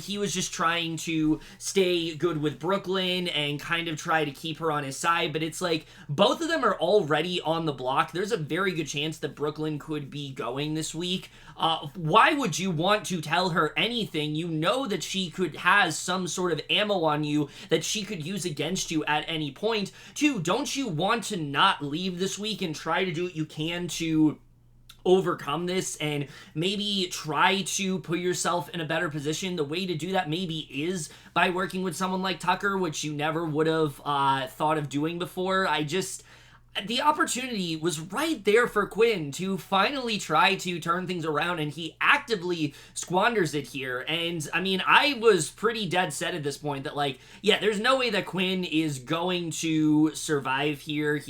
S1: he was just trying to stay good with Brooklyn and kind of try to keep her on his side. But it's both of them are already on the block. There's a very good chance that Brooklyn could be going this week. Why would you want to tell her anything? You know that she has some sort of ammo on you that she could use against you at any point. Two, don't you want to not leave this week and try to do what you can to overcome this and maybe try to put yourself in a better position? The way to do that maybe is by working with someone like Tucker, which you never would have thought of doing before. The opportunity was right there for Quinn to finally try to turn things around, and he actively squanders it here. And, I was pretty dead set at this point that, there's no way that Quinn is going to survive here.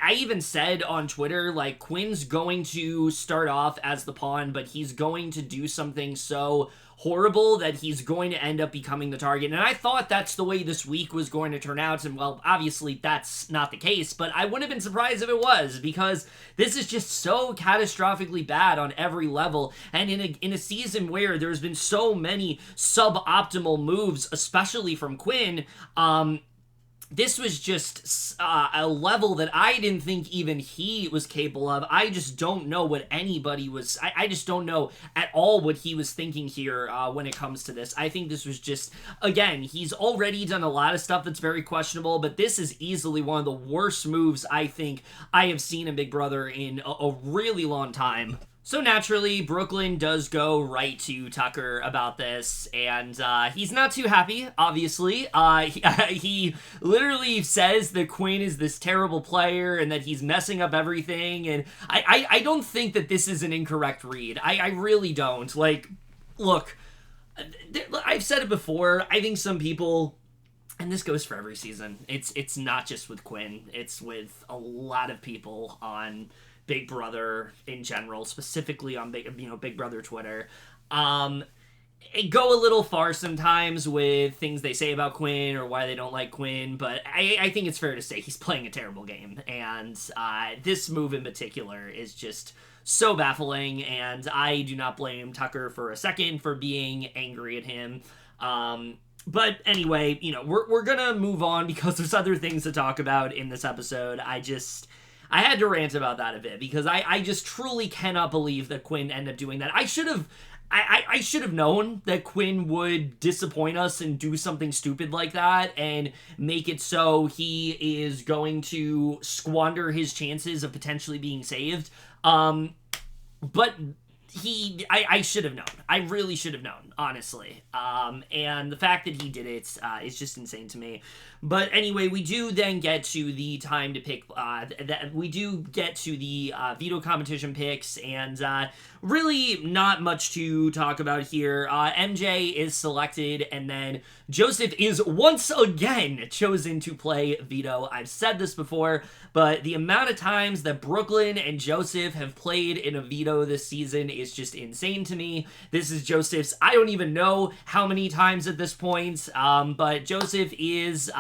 S1: I even said on Twitter, Quinn's going to start off as the pawn, but he's going to do something so horrible that he's going to end up becoming the target. And I thought that's the way this week was going to turn out, and well, obviously that's not the case, but I wouldn't have been surprised if it was, because this is just so catastrophically bad on every level. And in a season where there's been so many suboptimal moves, especially from Quinn, this was just a level that I didn't think even he was capable of. I just don't know what anybody was... I just don't know at all what he was thinking here when it comes to this. I think this was just... Again, he's already done a lot of stuff that's very questionable, but this is easily one of the worst moves I think I have seen in Big Brother in a really long time. So naturally, Brooklyn does go right to Tucker about this, and he's not too happy, obviously. He literally says that Quinn is this terrible player and that he's messing up everything, and I don't think that this is an incorrect read. I really don't. Look, I've said it before, I think some people and this goes for every season. It's not just with Quinn. It's with a lot of people on Big Brother in general, specifically on Big Brother Twitter. Go a little far sometimes with things they say about Quinn or why they don't like Quinn, but I think it's fair to say he's playing a terrible game, and this move in particular is just so baffling, and I do not blame Tucker for a second for being angry at him. But anyway, we're gonna move on because there's other things to talk about in this episode. I had to rant about that a bit because I just truly cannot believe that Quinn ended up doing that. I should have known that Quinn would disappoint us and do something stupid like that and make it so he is going to squander his chances of potentially being saved. But I should have known. I really should have known, honestly. And the fact that he did it is just insane to me. But anyway, we do then get to the time to pick, we do get to the veto competition picks, and really not much to talk about here. MJ is selected, and then Joseph is once again chosen to play veto. I've said this before, but the amount of times that Brooklyn and Joseph have played in a veto this season is just insane to me. This is Joseph's, I don't even know how many times at this point, but Joseph is,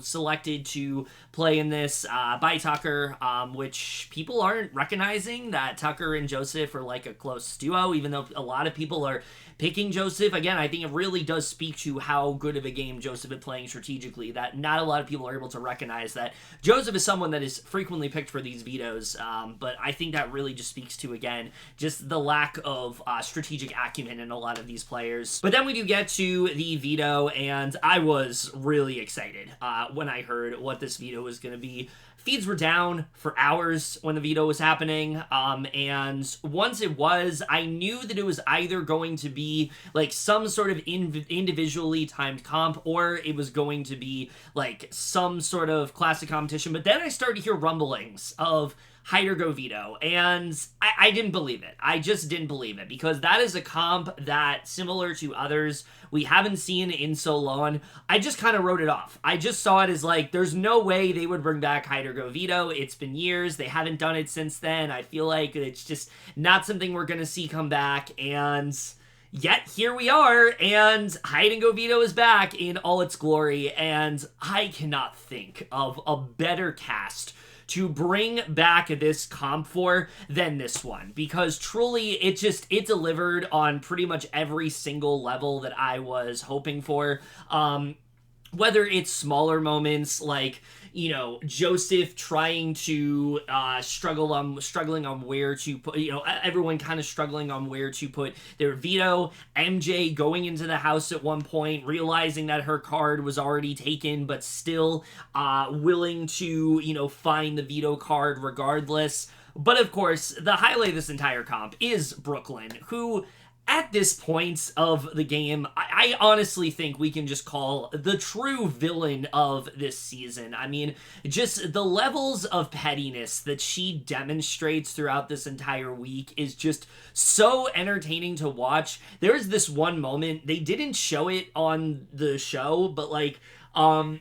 S1: selected to play in this by Tucker, which people aren't recognizing that Tucker and Joseph are like a close duo, even though a lot of people are picking Joseph. Again, I think it really does speak to how good of a game Joseph is playing strategically, that not a lot of people are able to recognize that Joseph is someone that is frequently picked for these vetoes, but I think that really just speaks to, again, just the lack of strategic acumen in a lot of these players. But then we do get to the veto, and I was really excited when I heard what this veto was going to be. Feeds were down for hours when the veto was happening, and once it was, I knew that it was either going to be like some sort of individually timed comp, or it was going to be like some sort of classic competition. But then I started to hear rumblings of hide or go veto, and I didn't believe it. I just didn't believe it, because that is a comp that, similar to others we haven't seen in so long, I just kind of wrote it off. I just saw it as like, there's no way they would bring back hide or go veto. It's been years. They haven't done it since then. I feel like it's just not something we're going to see come back, and yet here we are, and hide and go veto is back in all its glory, and I cannot think of a better cast to bring back this comp for than this one, because truly it delivered on pretty much every single level that I was hoping for. Whether it's smaller moments like, Joseph trying to struggling on where to put, everyone kind of struggling on where to put their veto, MJ going into the house at one point, realizing that her card was already taken, but still willing to, find the veto card regardless. But of course, the highlight of this entire comp is Brooklyn, who, at this point of the game, I honestly think we can just call the true villain of this season. I mean, just the levels of pettiness that she demonstrates throughout this entire week is just so entertaining to watch. There's this one moment, they didn't show it on the show, but like, they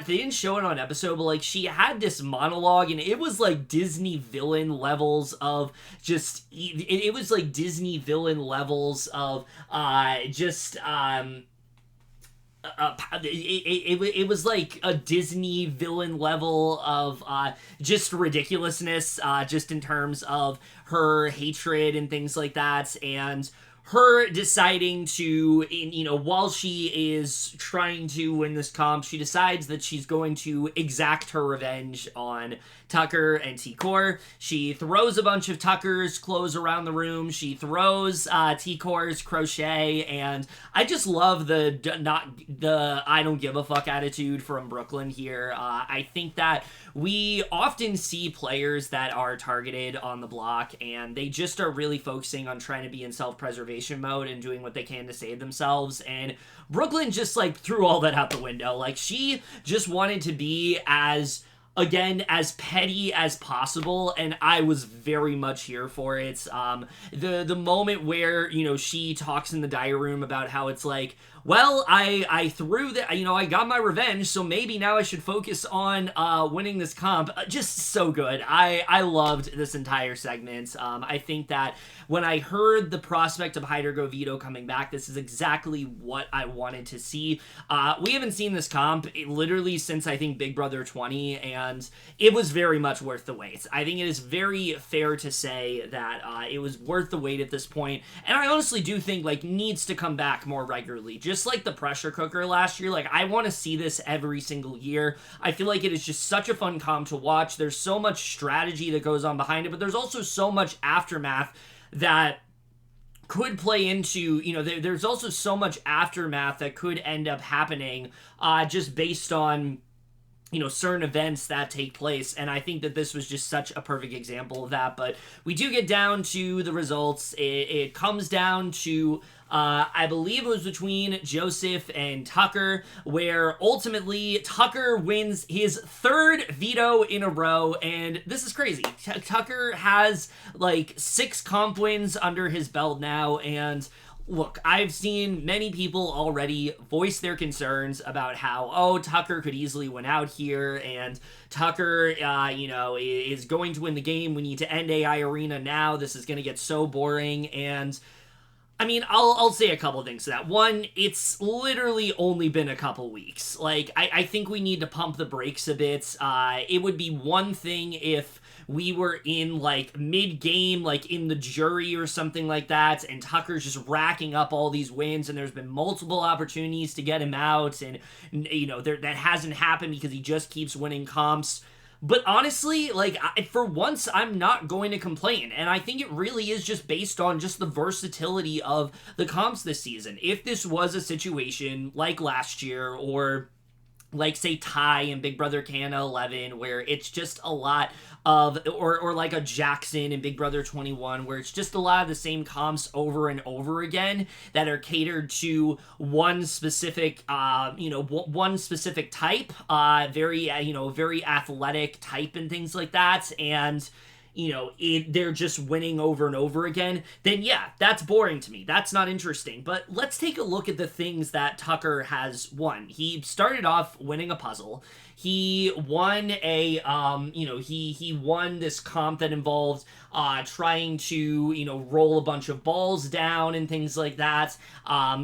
S1: didn't show it on episode, but like, she had this monologue, and it was like Disney villain levels of just, it was like Disney villain levels of, it was like a Disney villain level of just ridiculousness, just in terms of her hatred and things like that, and her deciding to, while she is trying to win this comp, she decides that she's going to exact her revenge on Tucker and T-Core. She throws a bunch of Tucker's clothes around the room. She throws T-Core's crochet, and I just love the I don't give a fuck attitude from Brooklyn here. I think that we often see players that are targeted on the block, and they just are really focusing on trying to be in self-preservation mode and doing what they can to save themselves, and Brooklyn just like threw all that out the window. Like, she just wanted to be as again, as petty as possible, and I was very much here for it. The moment where, she talks in the diary room about how it's like, well, I threw the, I got my revenge, so maybe now I should focus on winning this comp. Just so good. I loved this entire segment. I think that when I heard the prospect of Hyder Govito coming back, this is exactly what I wanted to see. We haven't seen this comp literally since, I think, Big Brother 20, and it was very much worth the wait. I think it is very fair to say that it was worth the wait at this point, and I honestly do think, needs to come back more regularly. Just like the pressure cooker last year, I want to see this every single year. I feel like it is just such a fun comp to watch. There's so much strategy that goes on behind it, but there's also so much aftermath that could play into, there's also so much aftermath that could end up happening just based on, certain events that take place, and I think that this was just such a perfect example of that. But we do get down to the results. It comes down to I believe it was between Joseph and Tucker, where ultimately Tucker wins his third veto in a row, and this is crazy. Tucker has 6 comp wins under his belt now, and look, I've seen many people already voice their concerns about how, Tucker could easily win out here, and Tucker, is going to win the game. We need to end AI Arena now. This is going to get so boring, and I mean, I'll say a couple of things to that. One, it's literally only been a couple weeks. I think we need to pump the brakes a bit. It would be one thing if we were in mid-game, in the jury or something like that, and Tucker's just racking up all these wins, and there's been multiple opportunities to get him out, and that hasn't happened because he just keeps winning comps. But honestly, for once, I'm not going to complain. And I think it really is just based on just the versatility of the comps this season. If this was a situation like last year, or say Ty in Big Brother Canada 11, where it's just a lot of, or like a Jackson in Big Brother 21, where it's just a lot of the same comps over and over again that are catered to one specific, one specific type, very athletic type and things like that, and they're just winning over and over again, then yeah, that's boring to me. That's not interesting. But let's take a look at the things that Tucker has won. He started off winning a puzzle. He won he won this comp that involved trying to, roll a bunch of balls down and things like that.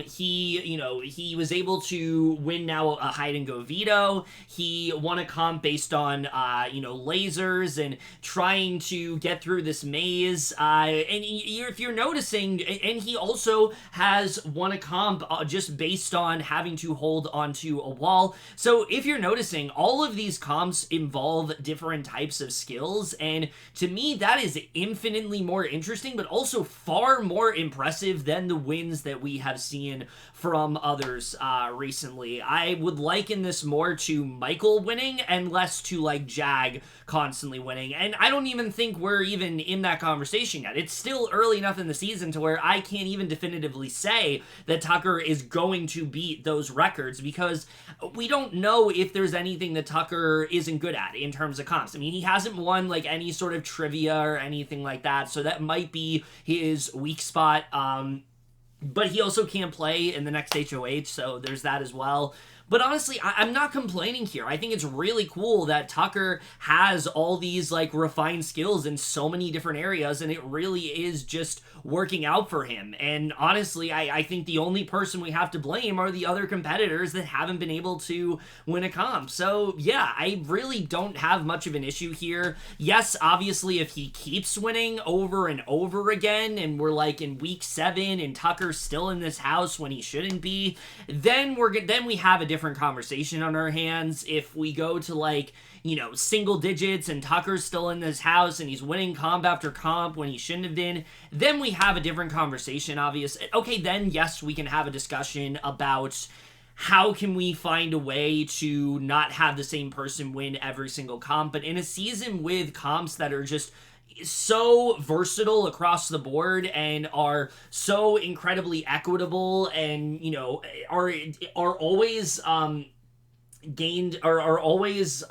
S1: He was able to win now a hide and go veto. He won a comp based on, lasers and trying to get through this maze. And if you're noticing, and he also has won a comp just based on having to hold onto a wall. So if you're noticing, all of these comps involve different types of skills, and to me that is infinitely more interesting, but also far more impressive than the wins that we have seen from others recently. I would liken this more to Michael winning and less to Jag constantly winning, and I don't even think we're even in that conversation yet. It's still early enough in the season to where I can't even definitively say that Tucker is going to beat those records, because we don't know if there's anything that Tucker isn't good at in terms of comps. I mean, he hasn't won any sort of trivia or anything like that, so that might be his weak spot. But he also can't play in the next HOH, so there's that as well. But honestly, I'm not complaining here. I think it's really cool that Tucker has all these refined skills in so many different areas, and it really is just working out for him. And honestly, I think the only person we have to blame are the other competitors that haven't been able to win a comp. So yeah, I really don't have much of an issue here. Yes, obviously, if he keeps winning over and over again, and we're in week 7 and Tucker's still in this house when he shouldn't be, then we have a different conversation on our hands. If we go to single digits and Tucker's still in this house and he's winning comp after comp when he shouldn't have been, then we have a different conversation, obviously. Okay, then yes, we can have a discussion about how can we find a way to not have the same person win every single comp. But in a season with comps that are just so versatile across the board and are so incredibly equitable and are always gained are always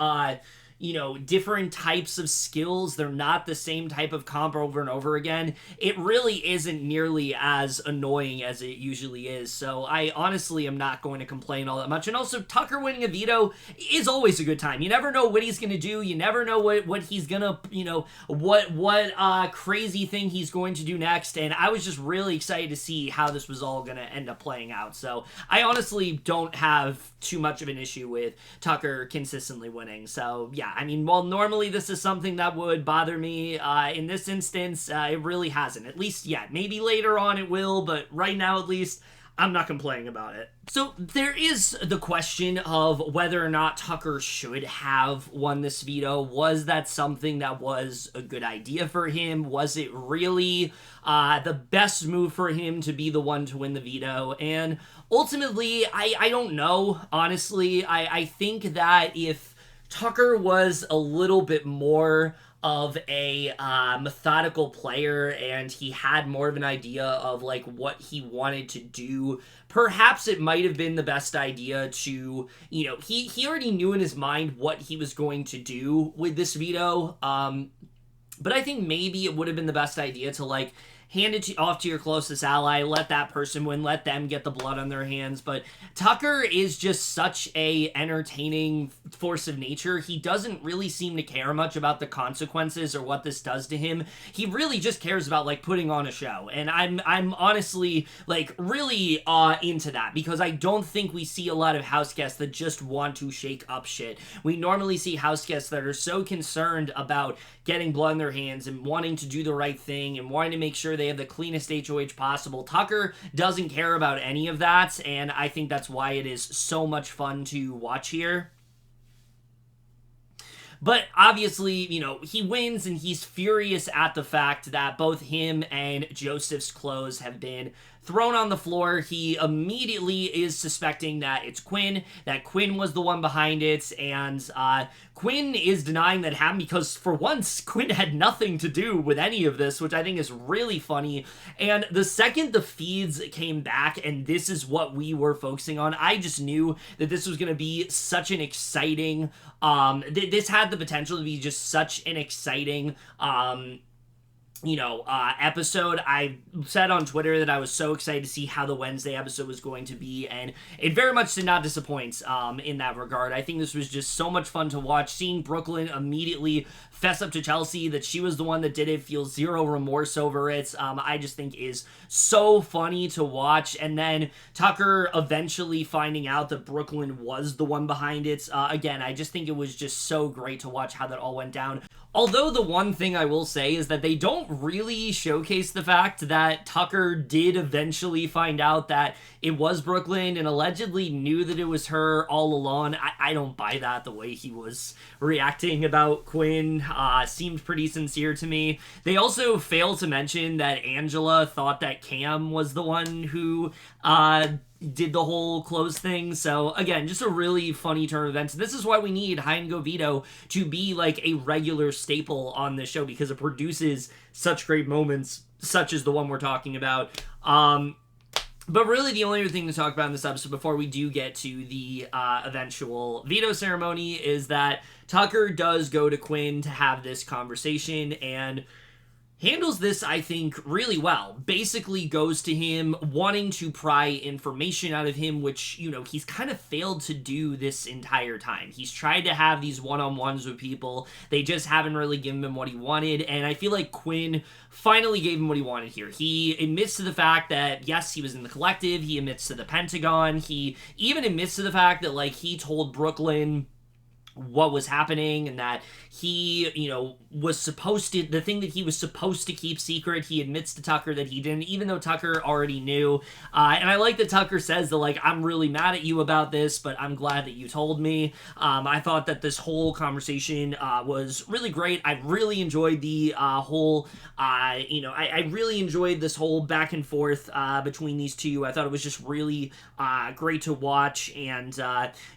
S1: different types of skills. They're not the same type of comp over and over again. It really isn't nearly as annoying as it usually is. So I honestly am not going to complain all that much. And also, Tucker winning a veto is always a good time. You never know what he's going to do. You never know what he's going to, what crazy thing he's going to do next. And I was just really excited to see how this was all going to end up playing out. So I honestly don't have too much of an issue with Tucker consistently winning. So yeah, I mean, while normally this is something that would bother me, in this instance, it really hasn't. At least yet. Maybe later on it will, but right now at least, I'm not complaining about it. So there is the question of whether or not Tucker should have won this veto. Was that something that was a good idea for him? Was it really the best move for him to be the one to win the veto? And ultimately, I don't know. Honestly, I think that if Tucker was a little bit more of a methodical player and he had more of an idea of like what he wanted to do, perhaps it might have been the best idea to, he already knew in his mind what he was going to do with this veto, but I think maybe it would have been the best idea to like hand it off to your closest ally, let that person win, let them get the blood on their hands. But Tucker is just such a entertaining force of nature. He doesn't really seem to care much about the consequences or what this does to him. He really just cares about like putting on a show. And I'm honestly like really into that, because I don't think we see a lot of house guests that just want to shake up shit. We normally see house guests that are so concerned about getting blood in their hands and wanting to do the right thing and wanting to make sure they have the cleanest HOH possible. Tucker doesn't care about any of that, and I think that's why it is so much fun to watch here. But obviously, he wins, and he's furious at the fact that both him and Joseph's clothes have been thrown on the floor. He immediately is suspecting that it's Quinn, that Quinn was the one behind it, and Quinn is denying that happened because, for once, Quinn had nothing to do with any of this, which I think is really funny. And the second the feeds came back, and this is what we were focusing on, I just knew that this was going to be such an exciting, this had the potential to be just such an exciting, episode. I said on Twitter that I was so excited to see how the Wednesday episode was going to be, and it very much did not disappoint in that regard. I think this was just so much fun to watch. Seeing Brooklyn immediately fess up to Chelsie that she was the one that did it, feel zero remorse over it, I just think is so funny to watch. And then Tucker eventually finding out that Brooklyn was the one behind it. Again, I just think it was just so great to watch how that all went down. Although the one thing I will say is that they don't really showcase the fact that Tucker did eventually find out that it was Brooklyn and allegedly knew that it was her all along. I don't buy that. The way he was reacting about Quinn seemed pretty sincere to me. They also fail to mention that Angela thought that Cam was the one who did the whole close thing. So again, just a really funny turn of events. This is why we need Hide and Go Veto to be like a regular staple on this show, because it produces such great moments, such as the one we're talking about. But really the only other thing to talk about in this episode before we do get to the eventual veto ceremony is that Tucker does go to Quinn to have this conversation and handles this, I think, really well. Basically goes to him wanting to pry information out of him, which, he's kind of failed to do this entire time. He's tried to have these one-on-ones with people. They just haven't really given him what he wanted, and I feel like Quinn finally gave him what he wanted here. He admits to the fact that, yes, he was in the collective. He admits to the Pentagon. He even admits to the fact that, he told Brooklyn what was happening and that he, was supposed to, the thing that he was supposed to keep secret, he admits to Tucker that he didn't, even though Tucker already knew. And I like that Tucker says that, I'm really mad at you about this, but I'm glad that you told me. I thought that this whole conversation was really great. I really enjoyed the whole, I really enjoyed this whole back and forth between these two. I thought it was just really great to watch, and,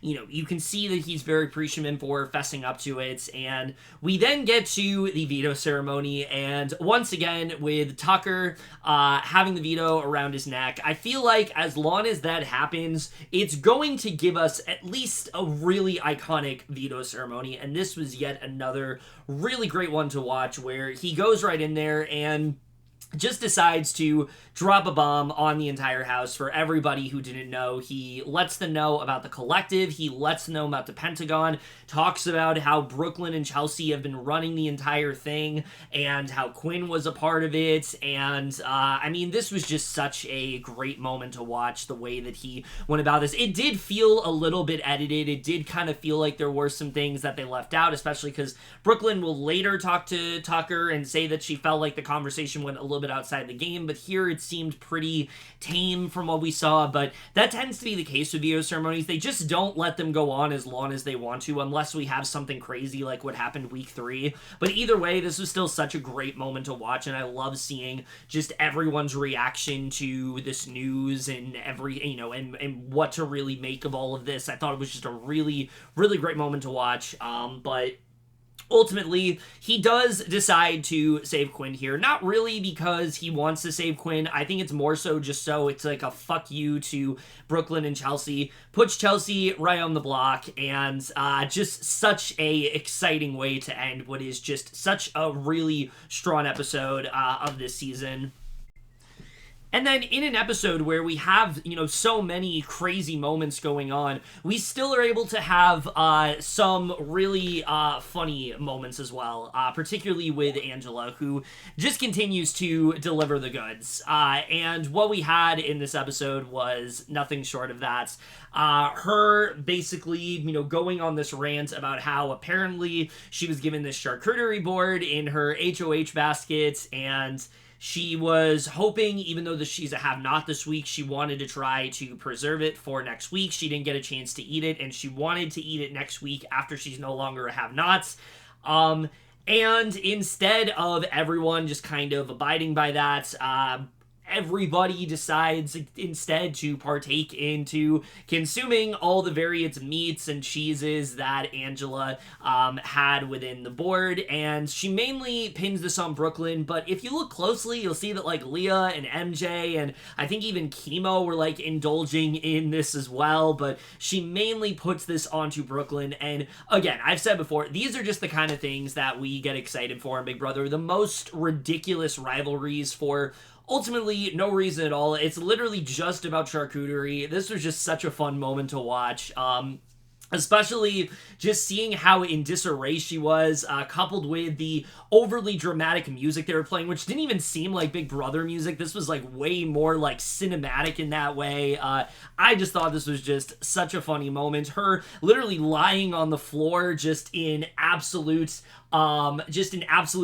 S1: you can see that he's very appreciative him for fessing up to it. And we then get to the veto ceremony, and once again, with Tucker having the veto around his neck, I feel like as long as that happens, it's going to give us at least a really iconic veto ceremony. And this was yet another really great one to watch, where he goes right in there and just decides to drop a bomb on the entire house for everybody who didn't know. He lets them know about the collective. He lets them know about the Pentagon, talks about how Brooklyn and Chelsie have been running the entire thing and how Quinn was a part of it. And, I mean, this was just such a great moment to watch, the way that he went about this. It did feel a little bit edited. It did kind of feel like there were some things that they left out, especially because Brooklyn will later talk to Tucker and say that she felt like the conversation went a little bit outside the game, but here it seemed pretty tame from what we saw. But that tends to be the case with veto ceremonies. They just don't let them go on as long as they want to, unless we have something crazy like what happened week 3. But either way, this was still such a great moment to watch, and I love seeing just everyone's reaction to this news and and what to really make of all of this. I thought it was just a really, really great moment to watch. But ultimately, he does decide to save Quinn here. Not really because he wants to save Quinn. I think it's more so just so it's like a fuck you to Brooklyn and Chelsie. Puts Chelsie right on the block, and just such a exciting way to end what is just such a really strong episode of this season. And then in an episode where we have, so many crazy moments going on, we still are able to have some really funny moments as well, particularly with Angela, who just continues to deliver the goods. And what we had in this episode was nothing short of that. Her basically, going on this rant about how apparently she was given this charcuterie board in her HOH basket, and she was hoping, even though she's a have-not this week, she wanted to try to preserve it for next week. She didn't get a chance to eat it, and she wanted to eat it next week after she's no longer a have-not. And instead of everyone just kind of abiding by that, everybody decides instead to partake into consuming all the various meats and cheeses that Angela had within the board. And she mainly pins this on Brooklyn, but if you look closely, you'll see that like Leah and MJ and I think even Kimo were like indulging in this as well, but she mainly puts this onto Brooklyn. And again, I've said before, these are just the kind of things that we get excited for in Big Brother. The most ridiculous rivalries for ultimately no reason at all. It's literally just about charcuterie. This was just such a fun moment to watch. Especially just seeing how in disarray she was, coupled with the overly dramatic music they were playing, which didn't even seem like Big Brother music. This was like way more like cinematic in that way. I just thought this was just such a funny moment. Her literally lying on the floor just in absolute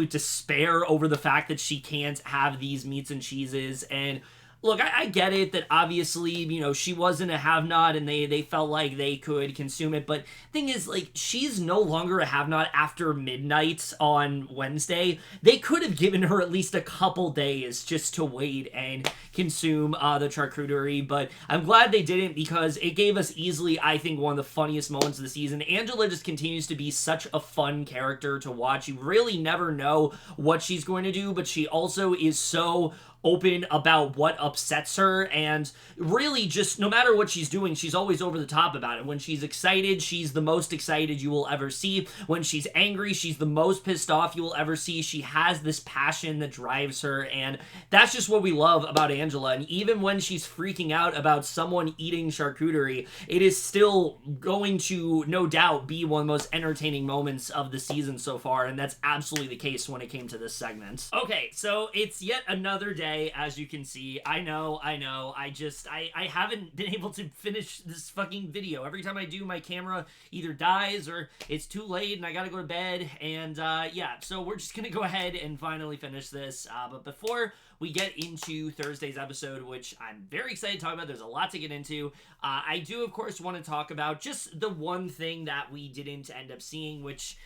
S1: despair over the fact that she can't have these meats and cheeses. And look, I get it that obviously, she wasn't a have-not and they felt like they could consume it, but thing is, like, she's no longer a have-not after midnight on Wednesday. They could have given her at least a couple days just to wait and consume the charcuterie, but I'm glad they didn't because it gave us easily, I think, one of the funniest moments of the season. Angela just continues to be such a fun character to watch. You really never know what she's going to do, but she also is so open about what upsets her, and really just no matter what she's doing, she's always over the top about it. When she's excited, she's the most excited you will ever see. When she's angry, she's the most pissed off you will ever see. She has this passion that drives her, and that's just what we love about Angela. And even when she's freaking out about someone eating charcuterie, it is still going to no doubt be one of the most entertaining moments of the season so far, and that's absolutely the case when it came to this segment. Okay, so it's yet another day, as you can see. I know, I haven't been able to finish this fucking video. Every time I do, my camera either dies or it's too late and I gotta go to bed, and yeah, so we're just gonna go ahead and finally finish this, but before we get into Thursday's episode, which I'm very excited to talk about, there's a lot to get into, I do, of course, want to talk about just the one thing that we didn't end up seeing, which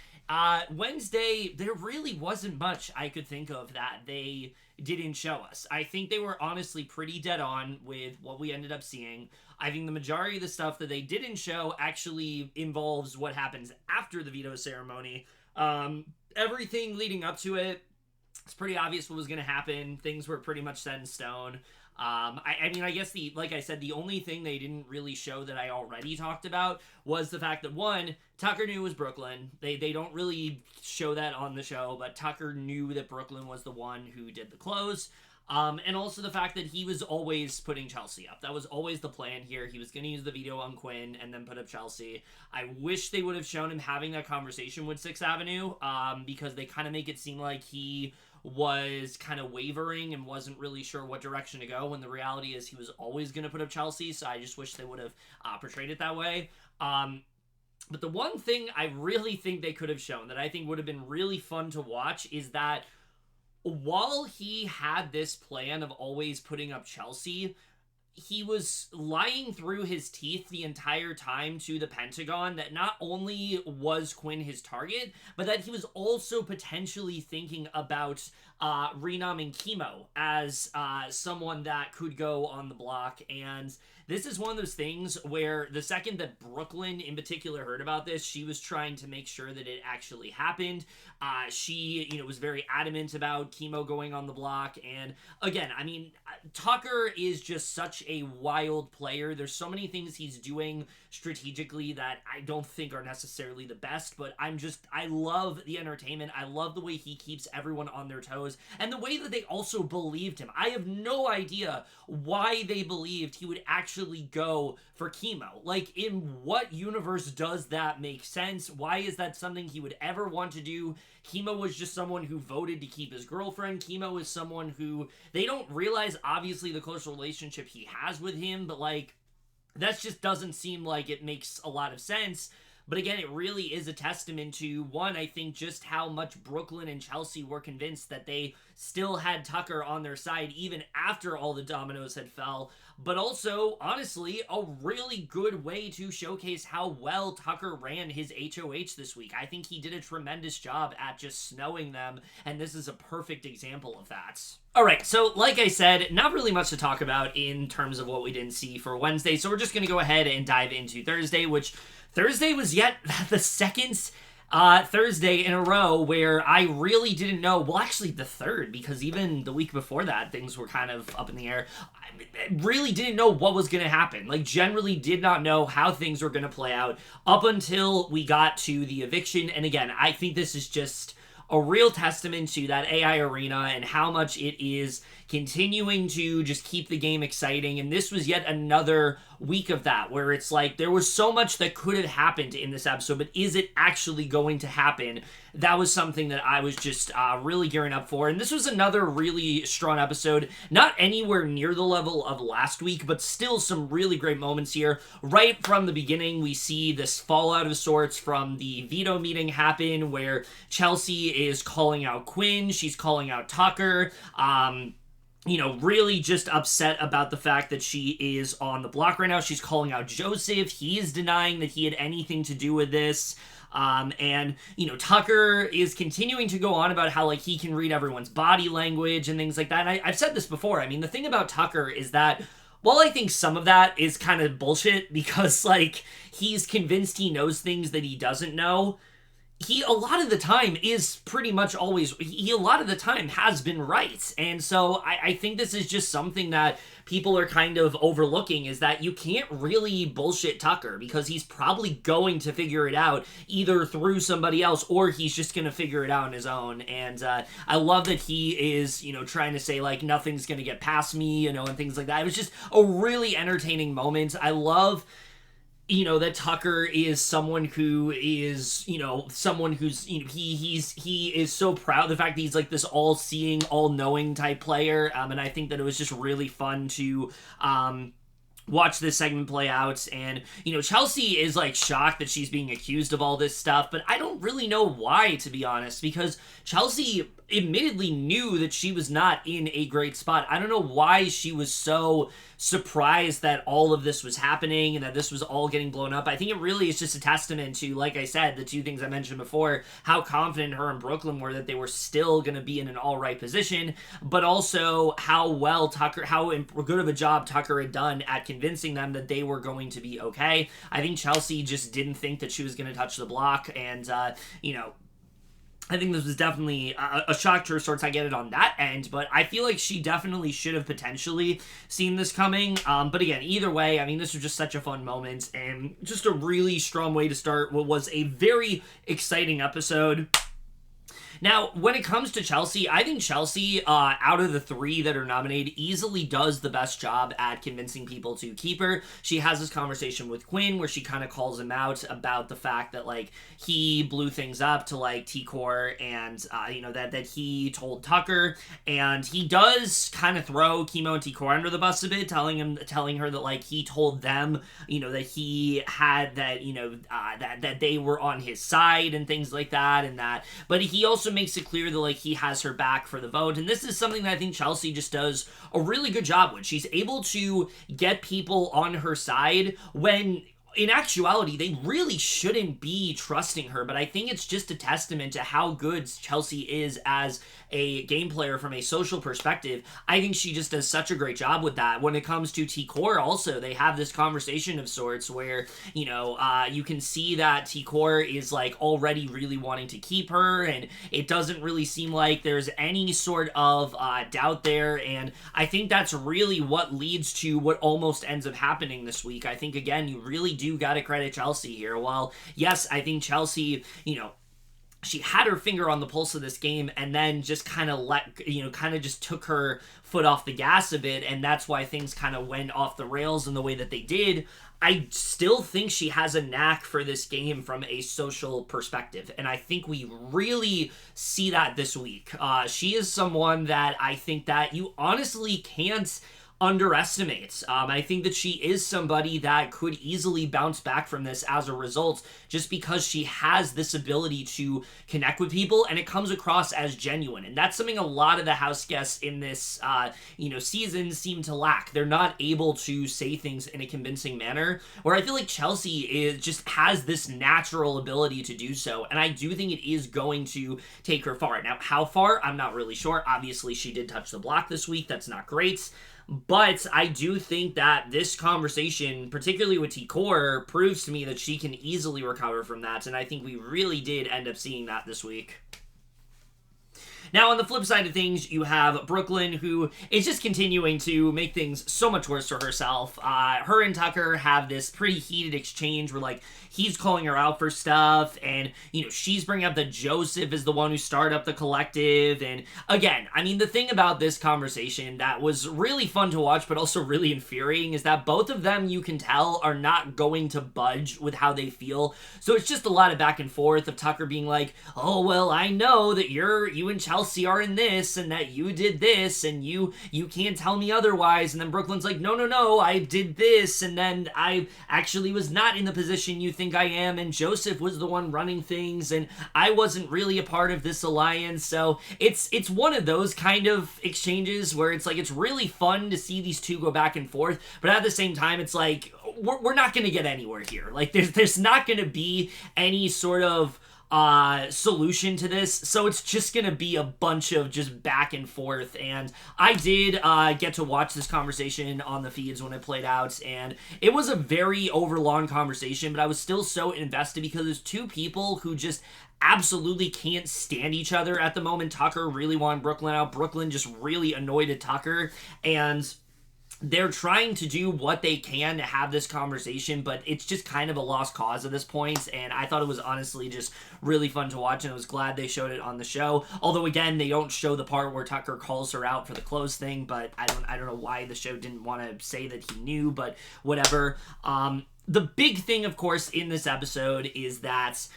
S1: Wednesday, there really wasn't much I could think of that they didn't show us. I think they were honestly pretty dead on with what we ended up seeing. I think the majority of the stuff that they didn't show actually involves what happens after the veto ceremony. Everything leading up to it, it's pretty obvious what was going to happen. Things were pretty much set in stone. I mean, I guess like I said, the only thing they didn't really show that I already talked about was the fact that, one, Tucker knew it was Brooklyn. They don't really show that on the show, but Tucker knew that Brooklyn was the one who did the close. And also the fact that he was always putting Chelsie up. That was always the plan here. He was going to use the veto on Quinn and then put up Chelsie. I wish they would have shown him having that conversation with 6th Avenue, because they kind of make it seem like he was kind of wavering and wasn't really sure what direction to go, when the reality is he was always going to put up Chelsie, so I just wish they would have portrayed it that way. But the one thing I really think they could have shown that I think would have been really fun to watch is that while he had this plan of always putting up Chelsie, he was lying through his teeth the entire time to the Pentagon that not only was Quinn his target, but that he was also potentially thinking about renomming Kimo as someone that could go on the block. And this is one of those things where the second that Brooklyn in particular heard about this, she was trying to make sure that it actually happened. She, was very adamant about Kimo going on the block. And again, I mean, Tucker is just such a wild player. There's so many things he's doing strategically that I don't think are necessarily the best, but I love the entertainment. I love the way he keeps everyone on their toes and the way that they also believed him. I have no idea why they believed he would actually go for Kimo. Like, in what universe does that make sense? Why is that something he would ever want to do? Kimo was just someone who voted to keep his girlfriend. Kimo is someone who they don't realize, obviously, the close relationship he has with him, but like, that just doesn't seem like it makes a lot of sense. But again, it really is a testament to, one, I think just how much Brooklyn and Chelsie were convinced that they still had Tucker on their side even after all the dominoes had fell. But also, honestly, a really good way to showcase how well Tucker ran his HOH this week. I think he did a tremendous job at just snowing them, and this is a perfect example of that. Alright, so like I said, not really much to talk about in terms of what we didn't see for Wednesday, so we're just going to go ahead and dive into Thursday, which Thursday was yet the second Thursday in a row where I really didn't know, well, actually the third, because even the week before that, things were kind of up in the air. I really didn't know what was going to happen. Like, generally did not know how things were going to play out up until we got to the eviction. And again, I think this is just a real testament to that AI arena and how much it is continuing to just keep the game exciting. And this was yet another week of that, where it's like there was so much that could have happened in this episode, but is it actually going to happen? That was something that I was just really gearing up for. And this was another really strong episode, not anywhere near the level of last week, but still some really great moments here. Right from the beginning, we see this fallout of sorts from the veto meeting happen, where Chelsie is calling out Quinn, she's calling out Tucker, really just upset about the fact that she is on the block right now. She's calling out Joseph. He is denying that he had anything to do with this. And Tucker is continuing to go on about how, like, he can read everyone's body language and things like that. And I've said this before. I mean, the thing about Tucker is that, while I think some of that is kind of bullshit because, like, he's convinced he knows things that he doesn't know, he, a lot of the time, is pretty much always, he a lot of the time has been right. And so I think this is just something that people are kind of overlooking, is that you can't really bullshit Tucker because he's probably going to figure it out either through somebody else or he's just going to figure it out on his own. And I love that he is, trying to say, like, nothing's going to get past me, and things like that. It was just a really entertaining moment. I love that Tucker is someone who is, someone who's, he is so proud of the fact that he's like this all-seeing, all-knowing type player. And I think that it was just really fun to watch this segment play out, and Chelsie is like shocked that she's being accused of all this stuff, but I don't really know why, to be honest, because Chelsie admittedly knew that she was not in a great spot. I don't know why she was so surprised that all of this was happening and that this was all getting blown up. I think it really is just a testament to, like I said, the two things I mentioned before, how confident her and Brooklyn were that they were still going to be in an all right position, but also how good of a job Tucker had done at convincing them that they were going to be okay. I think Chelsie just didn't think that she was going to touch the block, and I think this was definitely a shock to her sorts. I get it on that end, but I feel like she definitely should have potentially seen this coming. But again, either way, I mean, this was just such a fun moment and just a really strong way to start what was a very exciting episode. Now, when it comes to Chelsie, I think Chelsie, out of the three that are nominated, easily does the best job at convincing people to keep her. She has this conversation with Quinn where she kind of calls him out about the fact that, like, he blew things up to, like, T-Core and, that he told Tucker. And he does kind of throw Kimo and T-Core under the bus a bit, telling her that, like, he told them, that he had that, that they were on his side and things like that, and that. But he also makes it clear that, like, he has her back for the vote, and this is something that I think Chelsie just does a really good job with. She's able to get people on her side when in actuality, they really shouldn't be trusting her, but I think it's just a testament to how good Chelsie is as a game player from a social perspective. I think she just does such a great job with that. When it comes to T-Core also, they have this conversation of sorts where, you can see that T-Core is, like, already really wanting to keep her, and it doesn't really seem like there's any sort of doubt there, and I think that's really what leads to what almost ends up happening this week. I think, again, you really do gotta credit Chelsie here. While, yes, I think Chelsie, she had her finger on the pulse of this game and then just kind of just took her foot off the gas a bit, and that's why things kind of went off the rails in the way that they did. I still think she has a knack for this game from a social perspective, and I think we really see that this week. She is someone that I think that you honestly can't underestimates. I think that she is somebody that could easily bounce back from this as a result, just because she has this ability to connect with people, and it comes across as genuine. And that's something a lot of the house guests in this, season seem to lack. They're not able to say things in a convincing manner, where I feel like Chelsie just has this natural ability to do so, and I do think it is going to take her far. Now, how far? I'm not really sure. Obviously, she did touch the block this week. That's not great. But I do think that this conversation, particularly with T-Core, proves to me that she can easily recover from that, and I think we really did end up seeing that this week. Now, on the flip side of things, you have Brooklyn, who is just continuing to make things so much worse for herself. Her and Tucker have this pretty heated exchange where, like, he's calling her out for stuff, and, she's bringing up that Joseph is the one who started up the collective, and, again, I mean, the thing about this conversation that was really fun to watch, but also really infuriating, is that both of them, you can tell, are not going to budge with how they feel, so it's just a lot of back and forth of Tucker being like, oh, well, I know that you and Chelsie are in this, and that you did this, and you can't tell me otherwise, and then Brooklyn's like, no, I did this, and then I actually was not in the position you think I am, and Joseph was the one running things, and I wasn't really a part of this alliance. So it's one of those kind of exchanges where it's like, it's really fun to see these two go back and forth, but at the same time, it's like, we're not going to get anywhere here. Like, there's not going to be any sort of solution to this, so it's just gonna be a bunch of just back and forth. And I did get to watch this conversation on the feeds when it played out, and it was a very overlong conversation, but I was still so invested because there's two people who just absolutely can't stand each other at the moment. Tucker really wanted Brooklyn out. Brooklyn just really annoyed at Tucker, and they're trying to do what they can to have this conversation, but it's just kind of a lost cause at this point, and I thought it was honestly just really fun to watch, and I was glad they showed it on the show. Although, again, they don't show the part where Tucker calls her out for the clothes thing, but I don't know why the show didn't want to say that he knew, but whatever. The big thing, of course, in this episode is that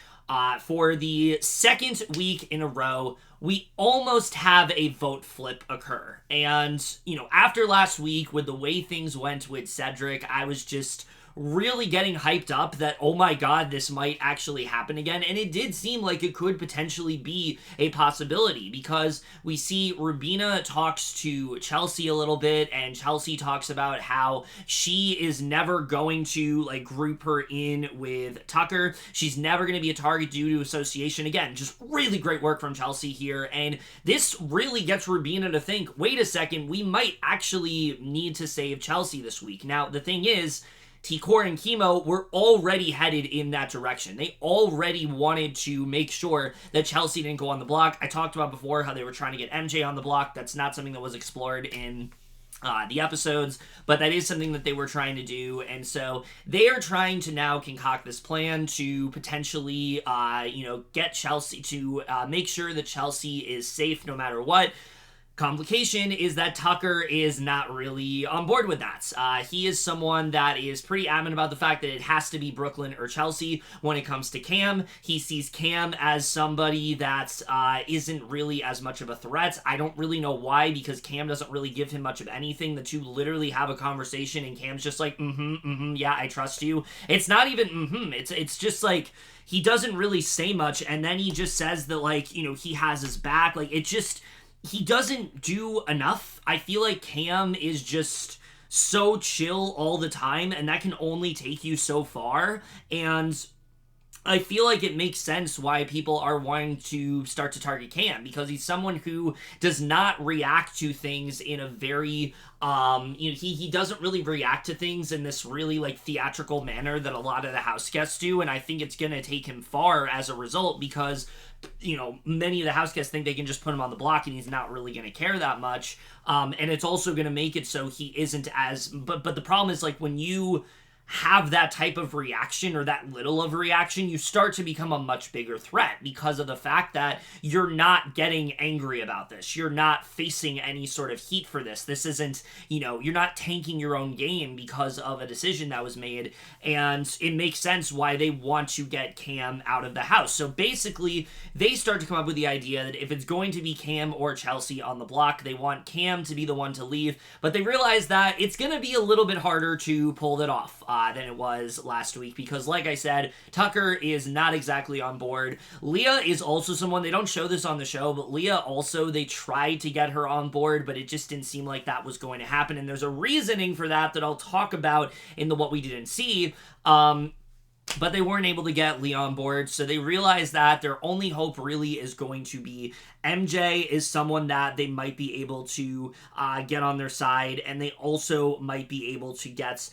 S1: For the second week in a row, we almost have a vote flip occur. And, after last week, with the way things went with Cedric, I was just really getting hyped up that, oh my god, this might actually happen again. And it did seem like it could potentially be a possibility, because we see Rubina talks to Chelsie a little bit, and Chelsie talks about how she is never going to group her in with Tucker. She's never going to be a target due to association. Again, just really great work from Chelsie here, and this really gets Rubina to think, wait a second, we might actually need to save Chelsie this week. Now, the thing is, T-Core and Kimo were already headed in that direction. They already wanted to make sure that Chelsie didn't go on the block. I talked about before how they were trying to get MJ on the block. That's not something that was explored in the episodes, but that is something that they were trying to do. And so they are trying to now concoct this plan to potentially, get Chelsie, to make sure that Chelsie is safe no matter what. Complication is that Tucker is not really on board with that. He is someone that is pretty adamant about the fact that it has to be Brooklyn or Chelsie. When it comes to Cam, he sees Cam as somebody that isn't really as much of a threat. I don't really know why, because Cam doesn't really give him much of anything. The two literally have a conversation, and Cam's just like, yeah, I trust you. It's not even it's just like, he doesn't really say much, and then he just says that, he has his back. He doesn't do enough. I feel like Cam is just so chill all the time, and that can only take you so far. And I feel like it makes sense why people are wanting to start to target Cam, because he's someone who does not react to things in a very, he doesn't really react to things in this really, theatrical manner that a lot of the house guests do, and I think it's gonna take him far as a result, because many of the house guests think they can just put him on the block and he's not really going to care that much. And it's also going to make it so he isn't as... But the problem is, when you have that type of reaction, or that little of a reaction, you start to become a much bigger threat, because of the fact that you're not getting angry about this. You're not facing any sort of heat for this. This isn't, you're not tanking your own game because of a decision that was made, and it makes sense why they want to get Cam out of the house. So basically, they start to come up with the idea that if it's going to be Cam or Chelsie on the block, they want Cam to be the one to leave, but they realize that it's going to be a little bit harder to pull that off than it was last week, because like I said, Tucker is not exactly on board. Leah is also someone, they don't show this on the show, but Leah also, they tried to get her on board, but it just didn't seem like that was going to happen, and there's a reasoning for that I'll talk about in the What We Didn't See. But they weren't able to get Leah on board, so they realized that their only hope really is going to be MJ is someone that they might be able to get on their side, and they also might be able to get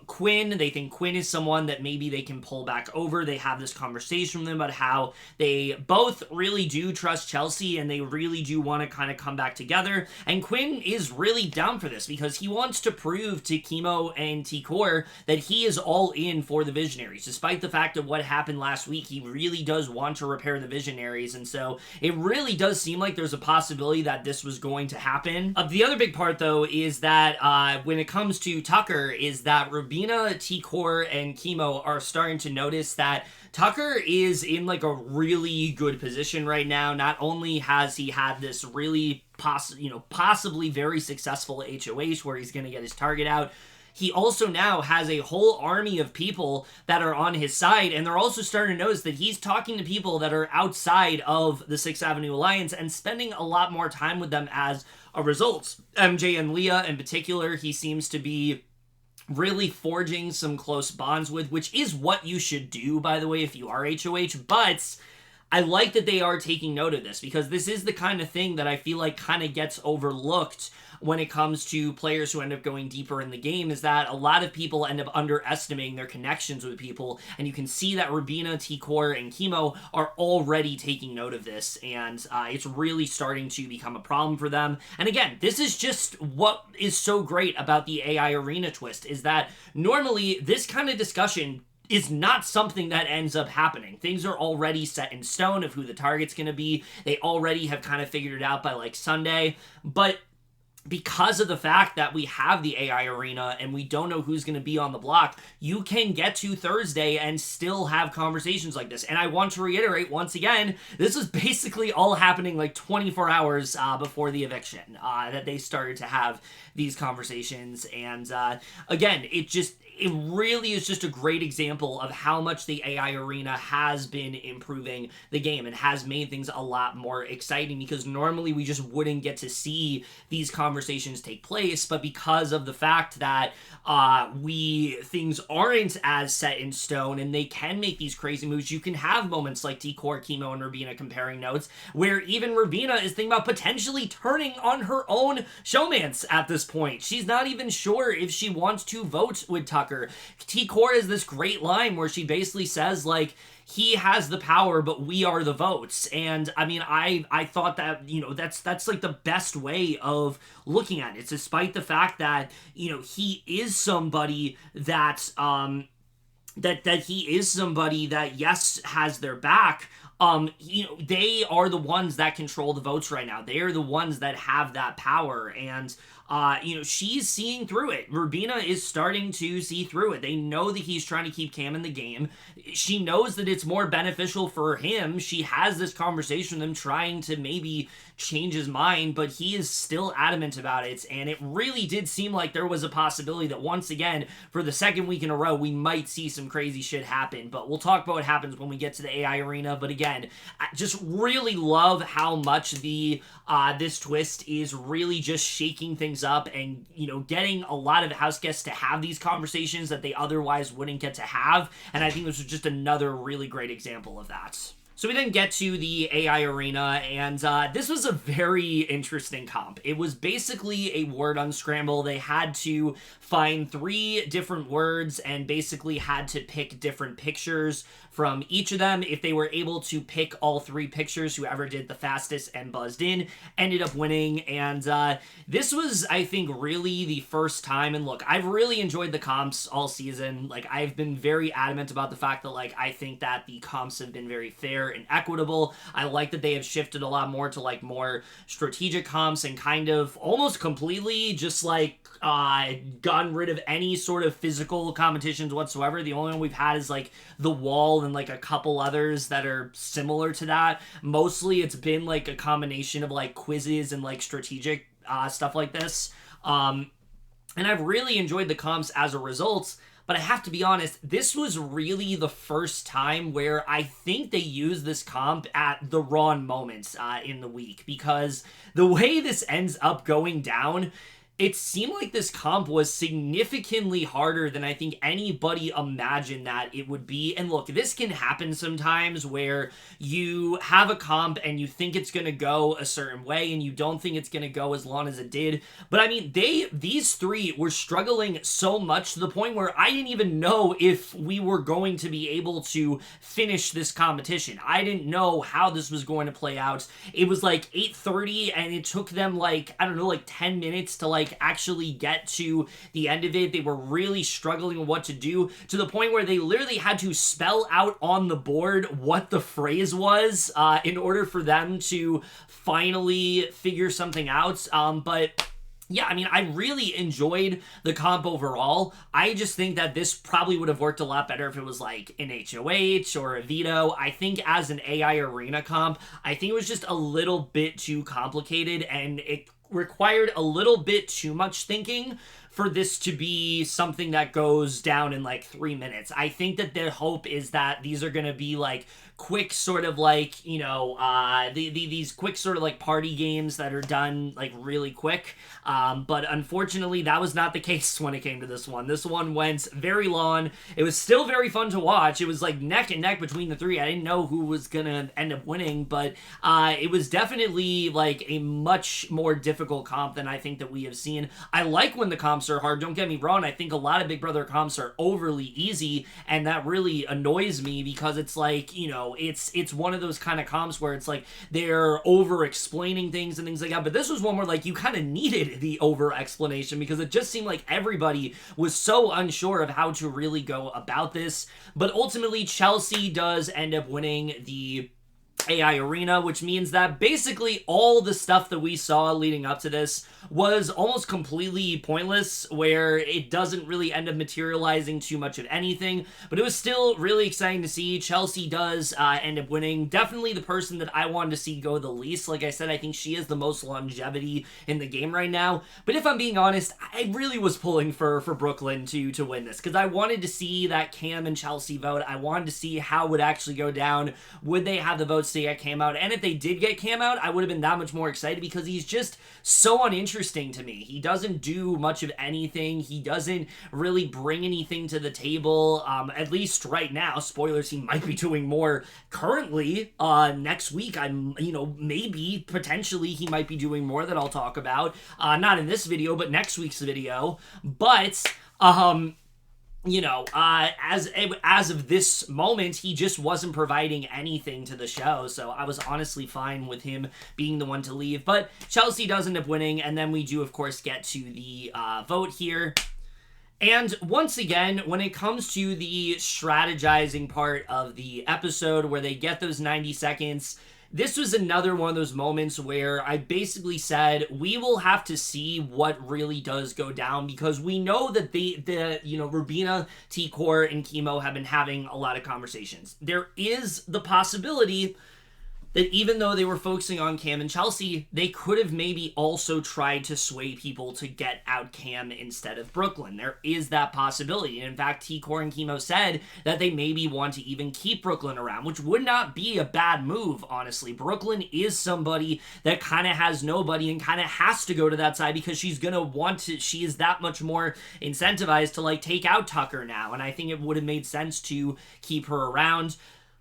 S1: Quinn. They think Quinn is someone that maybe they can pull back over. They have this conversation with them about how they both really do trust Chelsie, and they really do want to kind of come back together. And Quinn is really down for this, because he wants to prove to Kimo and T-Core that he is all in for the Visionaries. Despite the fact of what happened last week, he really does want to repair the Visionaries, and so it really does seem like there's a possibility that this was going to happen. The other big part, though, is that when it comes to Tucker, is that Rubina, T-Core, and Kimo are starting to notice that Tucker is in a really good position right now. Not only has he had this really possibly very successful HOH where he's going to get his target out, he also now has a whole army of people that are on his side, and they're also starting to notice that he's talking to people that are outside of the 6th Avenue Alliance and spending a lot more time with them as a result. MJ and Leah in particular, he seems to be really forging some close bonds with, which is what you should do, by the way, if you are HOH, but I like that they are taking note of this, because this is the kind of thing that I feel like kind of gets overlooked when it comes to players who end up going deeper in the game, is that a lot of people end up underestimating their connections with people, and you can see that Rubina, T-Core, and Kimo are already taking note of this, and it's really starting to become a problem for them. And again, this is just what is so great about the AI Arena twist, is that normally this kind of discussion is not something that ends up happening. Things are already set in stone of who the target's going to be. They already have kind of figured it out by Sunday, but because of the fact that we have the AI arena and we don't know who's going to be on the block, you can get to Thursday and still have conversations like this. And I want to reiterate once again, this was basically all happening like 24 hours before the eviction that they started to have these conversations. And again, it really is just a great example of how much the AI arena has been improving the game and has made things a lot more exciting, because normally we just wouldn't get to see these conversations take place. But because of the fact that things aren't as set in stone and they can make these crazy moves, you can have moments like T-Core, Kimo, and Rubina comparing notes, where even Rubina is thinking about potentially turning on her own showmance at this point. She's not even sure if she wants to vote with Tucker. T-Core is this great line where she basically says, like, he has the power, but we are the votes. And I mean, I thought that, that's like the best way of looking at it. It's despite the fact that, he is somebody that, that he is somebody that, yes, has their back. They are the ones that control the votes right now. They are the ones that have that power. And, she's seeing through it. Rubina is starting to see through it. They know that he's trying to keep Cam in the game. She knows that it's more beneficial for him. She has this conversation with him trying to maybe change his mind, but he is still adamant about it. And it really did seem like there was a possibility that once again, for the second week in a row, we might see some crazy shit happen. But we'll talk about what happens when we get to the AI arena. But again, I just really love how much this twist is really just shaking things up and, getting a lot of house guests to have these conversations that they otherwise wouldn't get to have. And I think this was just another really great example of that. So we then get to the AI arena, and this was a very interesting comp. It was basically a word unscramble. They had to find 3 different words and basically had to pick different pictures from each of them. If they were able to pick all 3 pictures, whoever did the fastest and buzzed in ended up winning. And this was, I think, really the first time. And look, I've really enjoyed the comps all season. Like, I've been very adamant about the fact that, like, I think that the comps have been very fair and equitable. I like that they have shifted a lot more to, like, more strategic comps and kind of almost completely just, like, gotten rid of any sort of physical competitions whatsoever. The only one we've had is, like, the wall and, like, a couple others that are similar to that. Mostly it's been, like, a combination of, like, quizzes and, like, strategic stuff like this. And I've really enjoyed the comps as a result. But I have to be honest, this was really the first time where I think they used this comp at the wrong moments in the week, because the way this ends up going down, it seemed like this comp was significantly harder than I think anybody imagined that it would be. And look, this can happen sometimes where you have a comp and you think it's going to go a certain way and you don't think it's going to go as long as it did. But I mean, these 3 were struggling so much to the point where I didn't even know if we were going to be able to finish this competition. I didn't know how this was going to play out. It was like 8:30 and it took them like, I don't know, like 10 minutes to like actually get to the end of it. They were really struggling with what to do, to the point where they literally had to spell out on the board what the phrase was in order for them to finally figure something out. But yeah, I mean, I really enjoyed the comp overall. I just think that this probably would have worked a lot better if it was like an HOH or a veto. I think as an AI arena comp, I think it was just a little bit too complicated and it required a little bit too much thinking for this to be something that goes down in like 3 minutes. I think that the hope is that these are going to be like quick sort of like, these quick sort of like party games that are done like really quick. But unfortunately, that was not the case when it came to this one. This one went very long. It was still very fun to watch. It was like neck and neck between the 3. I didn't know who was going to end up winning, but it was definitely like a much more difficult comp than I think that we have seen. I like when the comps are hard. Don't get me wrong. I think a lot of Big Brother comps are overly easy, and that really annoys me because it's like, it's one of those kind of comps where it's like they're over explaining things and things like that. But this was one where like you kind of needed the over explanation because it just seemed like everybody was so unsure of how to really go about this. But ultimately, Chelsie does end up winning the AI Arena, which means that basically all the stuff that we saw leading up to this was almost completely pointless, where it doesn't really end up materializing too much of anything, but it was still really exciting to see. Chelsie does end up winning. Definitely the person that I wanted to see go the least. Like I said, I think she has the most longevity in the game right now, but if I'm being honest, I really was pulling for Brooklyn to win this, because I wanted to see that Cam and Chelsie vote. I wanted to see how it would actually go down. Would they have the votes to get Cam out? And if they did get Cam out, I would have been that much more excited, because he's just so uninteresting to me. He doesn't do much of anything. He doesn't really bring anything to the table, at least right now. Spoilers, he might be doing more currently. Next week, maybe, potentially, he might be doing more that I'll talk about. Not in this video, but next week's video. But, as of this moment, he just wasn't providing anything to the show, so I was honestly fine with him being the one to leave. But Chelsie does end up winning, and then we do, of course, get to the vote here. And once again, when it comes to the strategizing part of the episode, where they get those 90 seconds, this was another one of those moments where I basically said, we will have to see what really does go down, because we know that Rubina, T-Core, and Kimo have been having a lot of conversations. There is the possibility that even though they were focusing on Cam and Chelsie, they could have maybe also tried to sway people to get out Cam instead of Brooklyn. There is that possibility. And in fact, T-Core and Kimo said that they maybe want to even keep Brooklyn around, which would not be a bad move, honestly. Brooklyn is somebody that kind of has nobody and kind of has to go to that side, because she's going to want to, she is that much more incentivized to take out Tucker now. And I think it would have made sense to keep her around.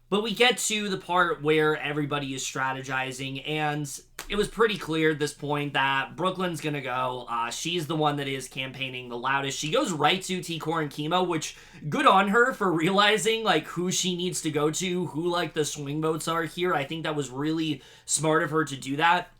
S1: But we get to the part where everybody is strategizing, and it was pretty clear at this point that Brooklyn's going to go. She's the one that is campaigning the loudest. She goes right to T-Core and Kimo, which, good on her for realizing, who she needs to go to, who, the swing votes are here. I think that was really smart of her to do that.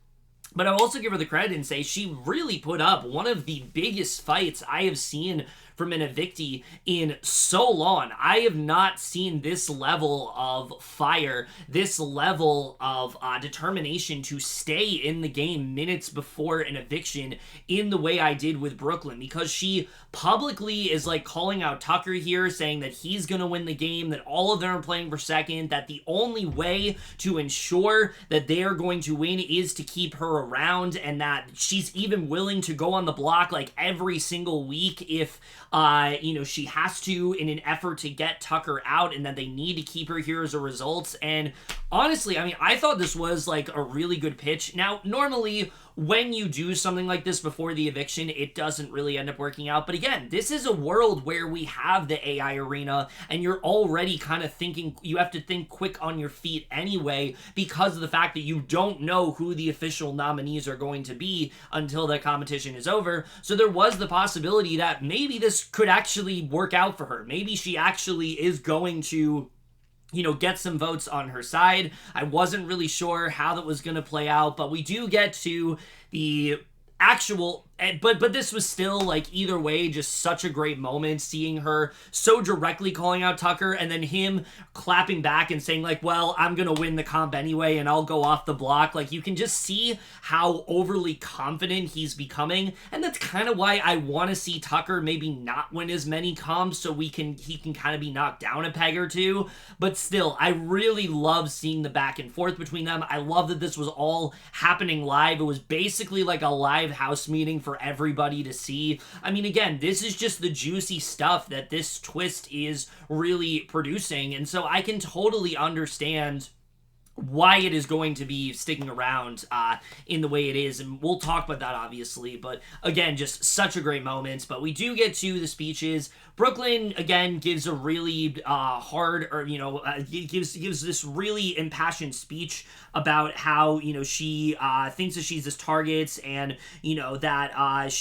S1: But I'll also give her the credit and say she really put up one of the biggest fights I have seen from an evictee in so long. I have not seen this level of fire, this level of determination to stay in the game minutes before an eviction in the way I did with Brooklyn, because she publicly is calling out Tucker here, saying that he's going to win the game, that all of them are playing for second, that the only way to ensure that they are going to win is to keep her around, and that she's even willing to go on the block every single week if she has to, in an effort to get Tucker out, and that they need to keep her here as a result. And honestly, I thought this was a really good pitch. Now, normally when you do something like this before the eviction, it doesn't really end up working out. But again, this is a world where we have the AI arena, and you're already kind of thinking, you have to think quick on your feet anyway, because of the fact that you don't know who the official nominees are going to be until the competition is over. So there was the possibility that maybe this could actually work out for her. Maybe she actually is going to get some votes on her side. I wasn't really sure how that was going to play out, but we do get to the actual, but this was still either way just such a great moment, seeing her so directly calling out Tucker, and then him clapping back and saying well, I'm gonna win the comp anyway and Can go off the block. You can just see how overly confident he's becoming, and that's kind of why I want to see Tucker maybe not win as many comps, so he can kind of be knocked down a peg or two. But still, I really love seeing the back and forth between them. I love that this was all happening live. It was basically a live house meeting for everybody to see. Again, this is just the juicy stuff that this twist is really producing, and so I can totally understand why it is going to be sticking around in the way it is, and we'll talk about that obviously. But again, just such a great moment. But we do get to the speeches. Brooklyn again gives a really gives this really impassioned speech about how she thinks that she's this target, and that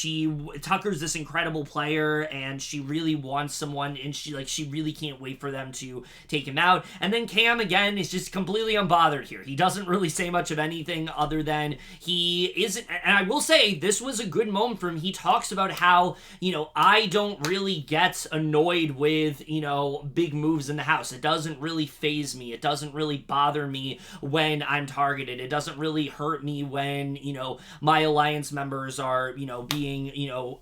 S1: Tucker's this incredible player, and she really wants someone, and she really can't wait for them to take him out. And then Cam again is just completely unbothered bothered here. He doesn't really say much of anything other than he isn't, and I will say this was a good moment for him. He talks about how, I don't really get annoyed with, big moves in the house. It doesn't really faze me. It doesn't really bother me when I'm targeted. It doesn't really hurt me when, my alliance members are, being,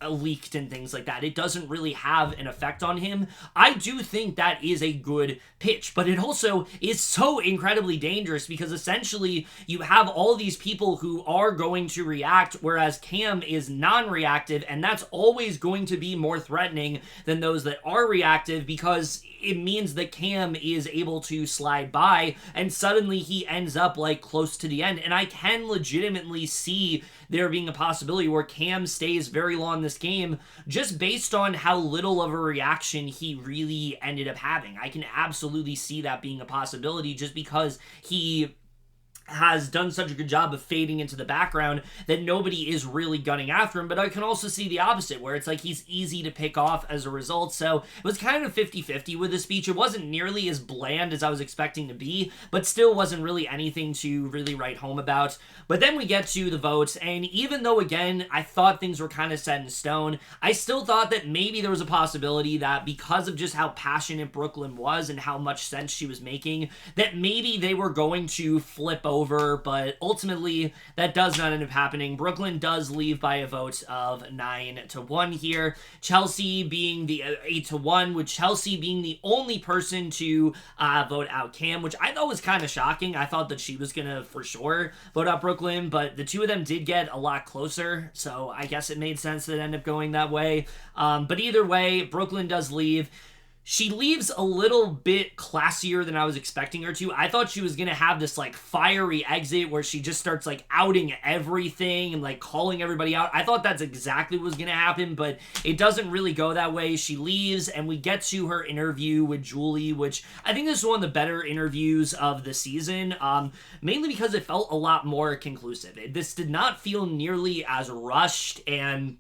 S1: leaked and things like that. It doesn't really have an effect on him. I do think that is a good pitch, but it also is so incredibly dangerous because essentially you have all these people who are going to react, whereas Cam is non-reactive, and that's always going to be more threatening than those that are reactive because it means that Cam is able to slide by and suddenly he ends up like close to the end. And I can legitimately see there being a possibility where Cam stays very long this game just based on how little of a reaction he really ended up having. I can absolutely see that being a possibility just because he has done such a good job of fading into the background that nobody is really gunning after him. But I can also see the opposite, where it's like he's easy to pick off as a result. So it was kind of 50-50 with the speech. It wasn't nearly as bland as I was expecting to be, but still wasn't really anything to really write home about. But then we get to the votes, and even though, again, I thought things were kind of set in stone, I still thought that maybe there was a possibility that because of just how passionate Brooklyn was and how much sense she was making, that maybe they were going to flip over, but ultimately that does not end up happening. Brooklyn does leave by a vote of 9-1 here. Chelsie being the 8-1, with Chelsie being the only person to vote out Cam, which I thought was kind of shocking. I thought that she was gonna for sure vote out Brooklyn, but the two of them did get a lot closer, so I guess it made sense that it ended up going that way. But either way, Brooklyn does leave. She leaves a little bit classier than I was expecting her to. I thought she was going to have this, like, fiery exit where she just starts, like, outing everything and, like, calling everybody out. I thought that's exactly what was going to happen, but it doesn't really go that way. She leaves, and we get to her interview with Julie, which I think this is one of the better interviews of the season, mainly because it felt a lot more conclusive. This did not feel nearly as rushed and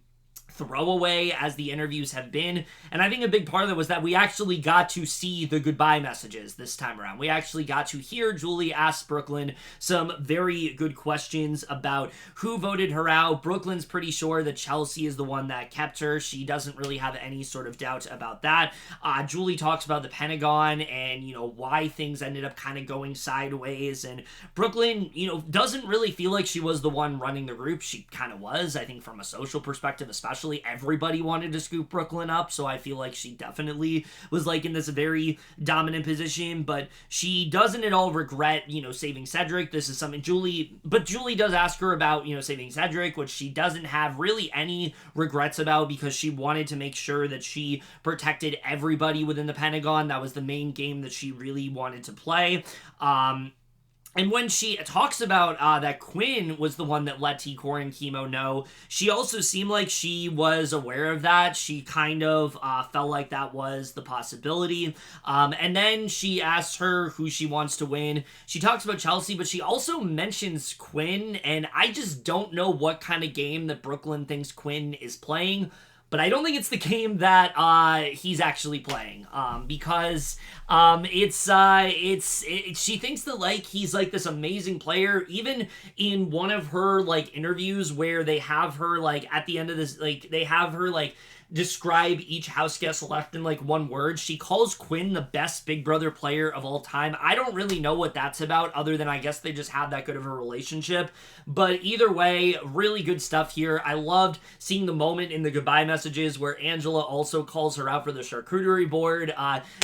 S1: throwaway as the interviews have been, and I think a big part of it was that we actually got to see the goodbye messages this time around. We actually got to hear Julie ask Brooklyn some very good questions about who voted her out. Brooklyn's pretty sure that Chelsie is the one that kept her. She doesn't really have any sort of doubt about that. Julie talks about the Pentagon and, why things ended up kind of going sideways, and Brooklyn, doesn't really feel like she was the one running the group. She kind of was, I think, from a social perspective especially. Everybody wanted to scoop Brooklyn up, so I feel like she definitely was like in this very dominant position, but she doesn't at all regret, saving Cedric. This is something Julie does ask her about, saving Cedric, which she doesn't have really any regrets about because she wanted to make sure that she protected everybody within the Pentagon. That was the main game that she really wanted to play. And when she talks about that Quinn was the one that let T-Core and Kimo know, she also seemed like she was aware of that. She kind of felt like that was the possibility. And then she asks her who she wants to win. She talks about Chelsie, but she also mentions Quinn, and I just don't know what kind of game that Brooklyn thinks Quinn is playing. But I don't think it's the game that he's actually playing, because she thinks that like he's like this amazing player. Even in one of her like interviews where they have her like at the end of this, like they have her like describe each house guest left in like one word, she calls Quinn the best Big Brother player of all time. I don't really know what that's about, other than I guess they just have that good of a relationship. But either way, really good stuff here. I loved seeing the moment in the goodbye messages where Angela also calls her out for the charcuterie board.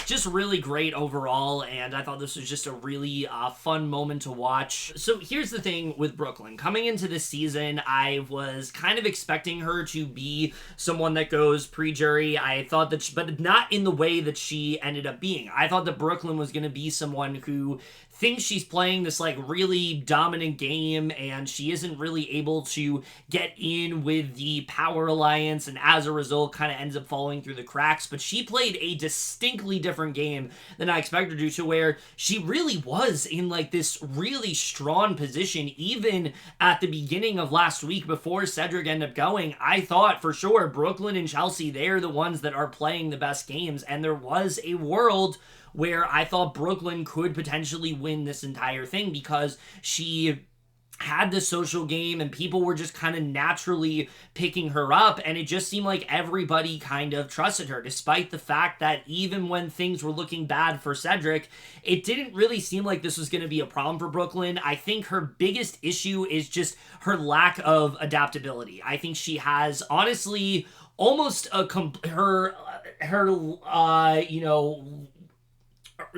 S1: Just really great overall, and I thought this was just a really fun moment to watch. So here's the thing with Brooklyn. Coming into this season, I was kind of expecting her to be someone that goes pre-jury. I thought that, but not in the way that she ended up being. I thought that Brooklyn was going to be someone who thinks she's playing this like really dominant game and she isn't really able to get in with the power alliance, and as as a result, kind of ends up falling through the cracks. But she played a distinctly different game than I expected her to where she really was in like this really strong position. Even at the beginning of last week before Cedric ended up going, I thought for sure Brooklyn and Chelsie, they're the ones that are playing the best games. And there was a world where I thought Brooklyn could potentially win this entire thing because she had this social game and people were just kind of naturally picking her up, and it just seemed like everybody kind of trusted her, despite the fact that even when things were looking bad for Cedric, it didn't really seem like this was going to be a problem for Brooklyn. I think her biggest issue is just her lack of adaptability. I think she has honestly almost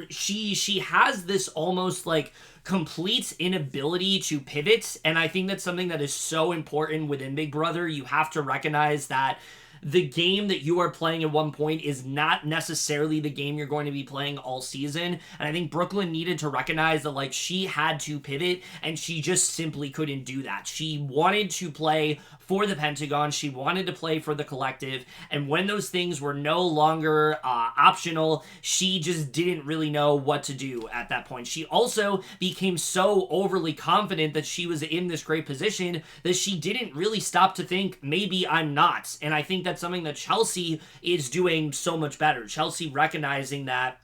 S1: she has this almost like complete inability to pivot, and I think that's something that is so important within Big Brother. You have to recognize that the game that you are playing at one point is not necessarily the game you're going to be playing all season. And I think Brooklyn needed to recognize that like she had to pivot and she just simply couldn't do that. She wanted to play for the Pentagon. She wanted to play for the collective. And when those things were no longer optional, she just didn't really know what to do at that point. She also became so overly confident that she was in this great position that she didn't really stop to think, maybe I'm not. And I think that's something that Chelsie is doing so much better. Chelsie recognizing that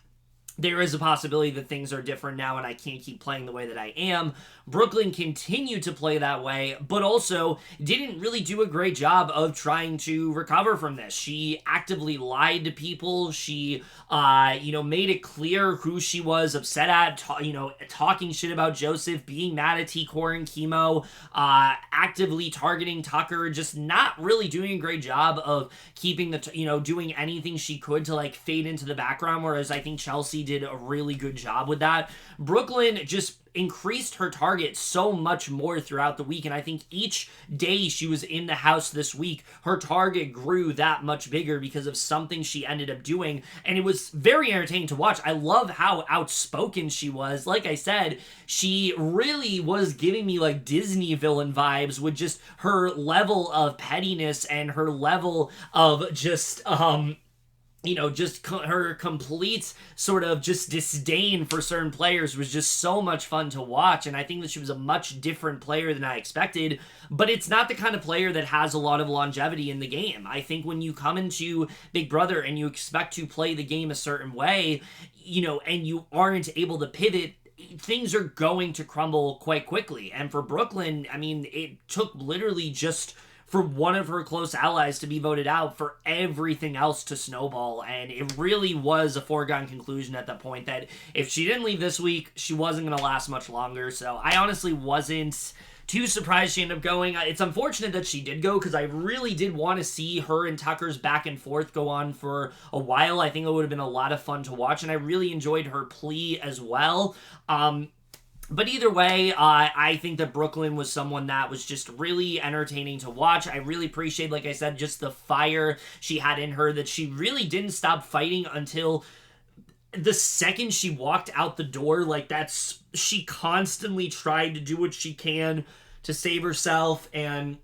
S1: there is a possibility that things are different now and I can't keep playing the way that I am. Brooklyn continued to play that way, but also didn't really do a great job of trying to recover from this. She actively lied to people. She, made it clear who she was upset at, talking shit about Joseph, being mad at T-Core and Kimo, actively targeting Tucker, just not really doing a great job of keeping doing anything she could to like fade into the background, whereas I think Chelsie did a really good job with that. Brooklyn just increased her target so much more throughout the week, and I think each day she was in the house this week, her target grew that much bigger because of something she ended up doing, and it was very entertaining to watch. I love how outspoken she was. Like I said, she really was giving me like Disney villain vibes with just her level of pettiness and her level of just her complete sort of just disdain for certain players was just so much fun to watch. And I think that she was a much different player than I expected, but it's not the kind of player that has a lot of longevity in the game. I think when you come into Big Brother and you expect to play the game a certain way, and you aren't able to pivot, things are going to crumble quite quickly. And for Brooklyn, I mean, it took literally just for one of her close allies to be voted out for everything else to snowball. And it really was a foregone conclusion at that point that if she didn't leave this week, she wasn't going to last much longer. So I honestly wasn't too surprised she ended up going. It's unfortunate that she did go because I really did want to see her and Tucker's back and forth go on for a while. I think it would have been a lot of fun to watch, and I really enjoyed her plea as well. But either way, I think that Brooklyn was someone that was just really entertaining to watch. I really appreciate, like I said, just the fire she had in her, that she really didn't stop fighting until the second she walked out the door. Like, she constantly tried to do what she can to save herself, and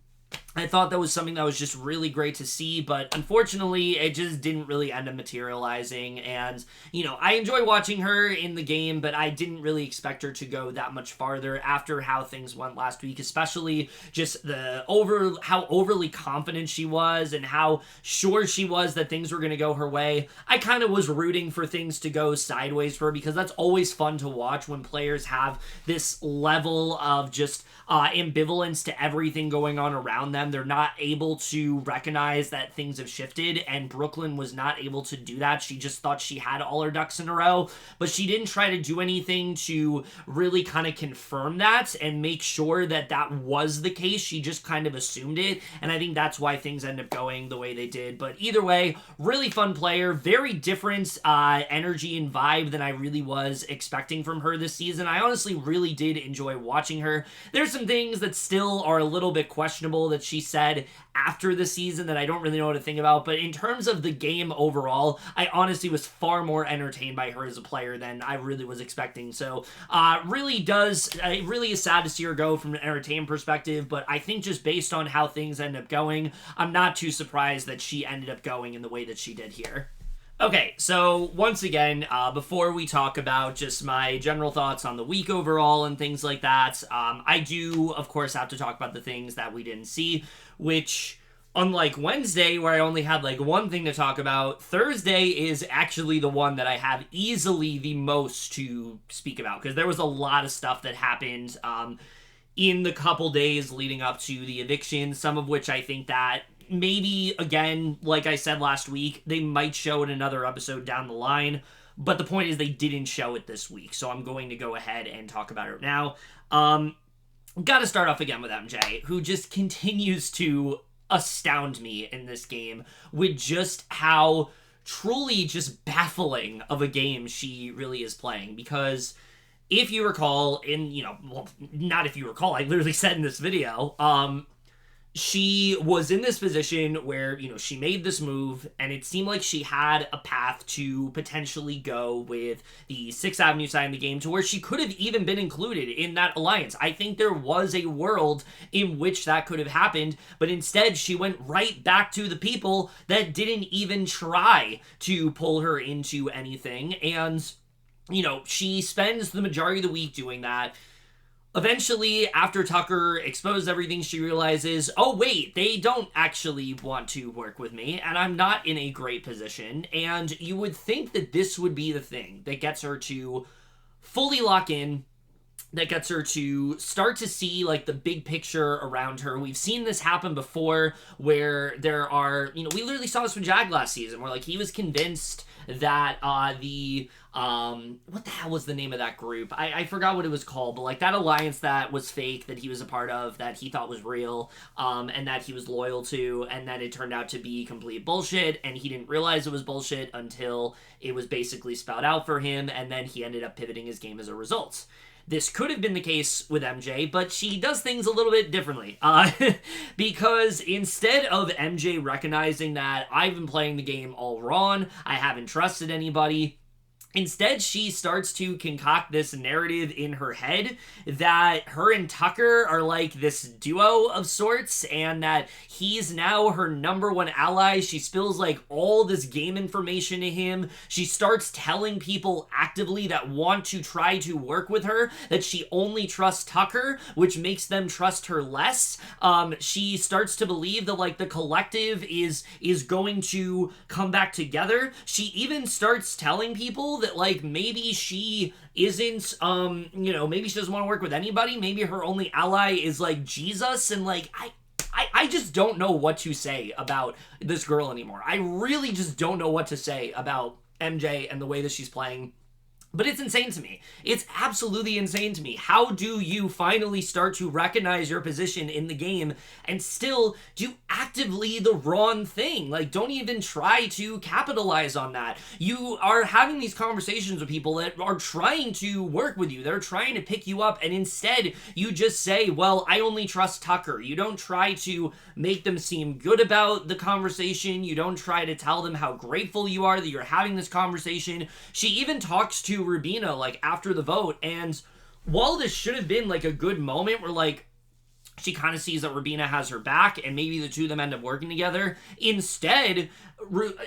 S1: I thought that was something that was just really great to see, but unfortunately, it just didn't really end up materializing. And, I enjoy watching her in the game, but I didn't really expect her to go that much farther after how things went last week, especially just how overly confident she was and how sure she was that things were going to go her way. I kind of was rooting for things to go sideways for her, because that's always fun to watch when players have this level of just ambivalence to everything going on around them. They're not able to recognize that things have shifted, and Brooklyn was not able to do that. She just thought she had all her ducks in a row, but she didn't try to do anything to really kind of confirm that and make sure that that was the case. She just kind of assumed it, and I think that's why things end up going the way they did. But either way, really fun player, very different energy and vibe than I really was expecting from her this season. I honestly really did enjoy watching her. There's some things that still are a little bit questionable that she said after the season that I don't really know what to think about. But in terms of the game overall, I honestly was far more entertained by her as a player than I really was expecting. So it really is sad to see her go from an entertainment perspective, but I think just based on how things end up going, I'm not too surprised that she ended up going in the way that she did here. Okay, so once again, before we talk about just my general thoughts on the week overall and things like that, I do, of course, have to talk about the things that we didn't see, which, unlike Wednesday, where I only had like one thing to talk about, Thursday is actually the one that I have easily the most to speak about, because there was a lot of stuff that happened in the couple days leading up to the eviction, some of which I think that maybe, again, like I said last week, they might show in another episode down the line, but the point is they didn't show it this week, so I'm going to go ahead and talk about it now. Gotta start off again with MJ, who just continues to astound me in this game with just how truly just baffling of a game she really is playing, because if you recall, not if you recall, I literally said in this video, she was in this position where, she made this move, and it seemed like she had a path to potentially go with the 6th Avenue side of the game to where she could have even been included in that alliance. I think there was a world in which that could have happened, but instead she went right back to the people that didn't even try to pull her into anything, and, she spends the majority of the week doing that. Eventually, after Tucker exposed everything, she realizes, oh wait, they don't actually want to work with me, and I'm not in a great position, and you would think that this would be the thing that gets her to fully lock in, that gets her to start to see, like, the big picture around her. We've seen this happen before, where there are, we literally saw this with Jag last season, where, like, he was convinced that what the hell was the name of that group? I forgot what it was called, but like that alliance that was fake, that he was a part of, that he thought was real, and that he was loyal to, and then it turned out to be complete bullshit, and he didn't realize it was bullshit until it was basically spelled out for him, and then he ended up pivoting his game as a result. This could have been the case with MJ, but she does things a little bit differently. Because instead of MJ recognizing that I've been playing the game all wrong, I haven't trusted anybody, instead, she starts to concoct this narrative in her head that her and Tucker are like this duo of sorts, and that he's now her number one ally. She spills like all this game information to him. She starts telling people actively that want to try to work with her that she only trusts Tucker, which makes them trust her less. She starts to believe that like the collective is going to come back together. She even starts telling people that like maybe she isn't maybe she doesn't want to work with anybody, maybe her only ally is like Jesus, and like I just don't know what to say about this girl anymore. I really just don't know what to say about MJ and the way that she's playing. But it's insane to me. It's absolutely insane to me. How do you finally start to recognize your position in the game and still do actively the wrong thing? Like, don't even try to capitalize on that. You are having these conversations with people that are trying to work with you. They're trying to pick you up, and instead you just say, well, I only trust Tucker. You don't try to make them seem good about the conversation. You don't try to tell them how grateful you are that you're having this conversation. She even talks to Rubina like after the vote, and while this should have been like a good moment where like she kind of sees that Rubina has her back and maybe the two of them end up working together, instead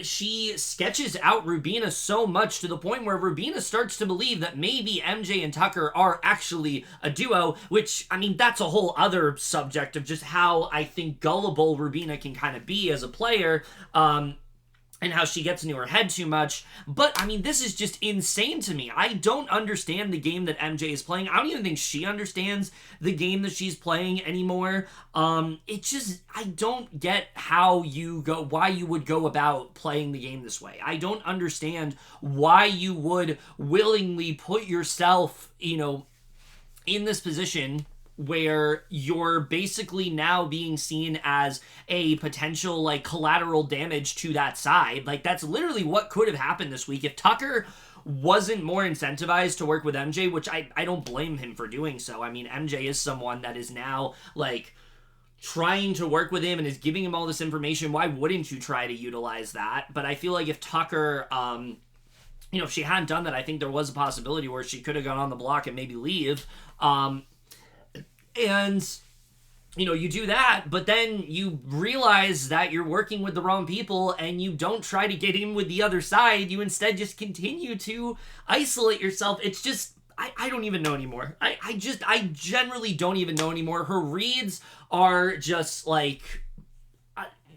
S1: she sketches out Rubina so much to the point where Rubina starts to believe that maybe MJ and Tucker are actually a duo, which, I mean, that's a whole other subject of just how I think gullible Rubina can kind of be as a player, and how she gets into her head too much. But, I mean, this is just insane to me. I don't understand the game that MJ is playing. I don't even think she understands the game that she's playing anymore. I don't get why you would go about playing the game this way. I don't understand why you would willingly put yourself, in this position where you're basically now being seen as a potential like collateral damage to that side. Like, that's literally what could have happened this week if Tucker wasn't more incentivized to work with MJ, which I don't blame him for doing so. I mean, MJ is someone that is now like trying to work with him and is giving him all this information, why wouldn't you try to utilize that? But I feel like if Tucker, if she hadn't done that, I think there was a possibility where she could have gone on the block and maybe leave. You do that, but then you realize that you're working with the wrong people and you don't try to get in with the other side. You instead just continue to isolate yourself. It's just, I don't even know anymore. I generally don't even know anymore. Her reads are just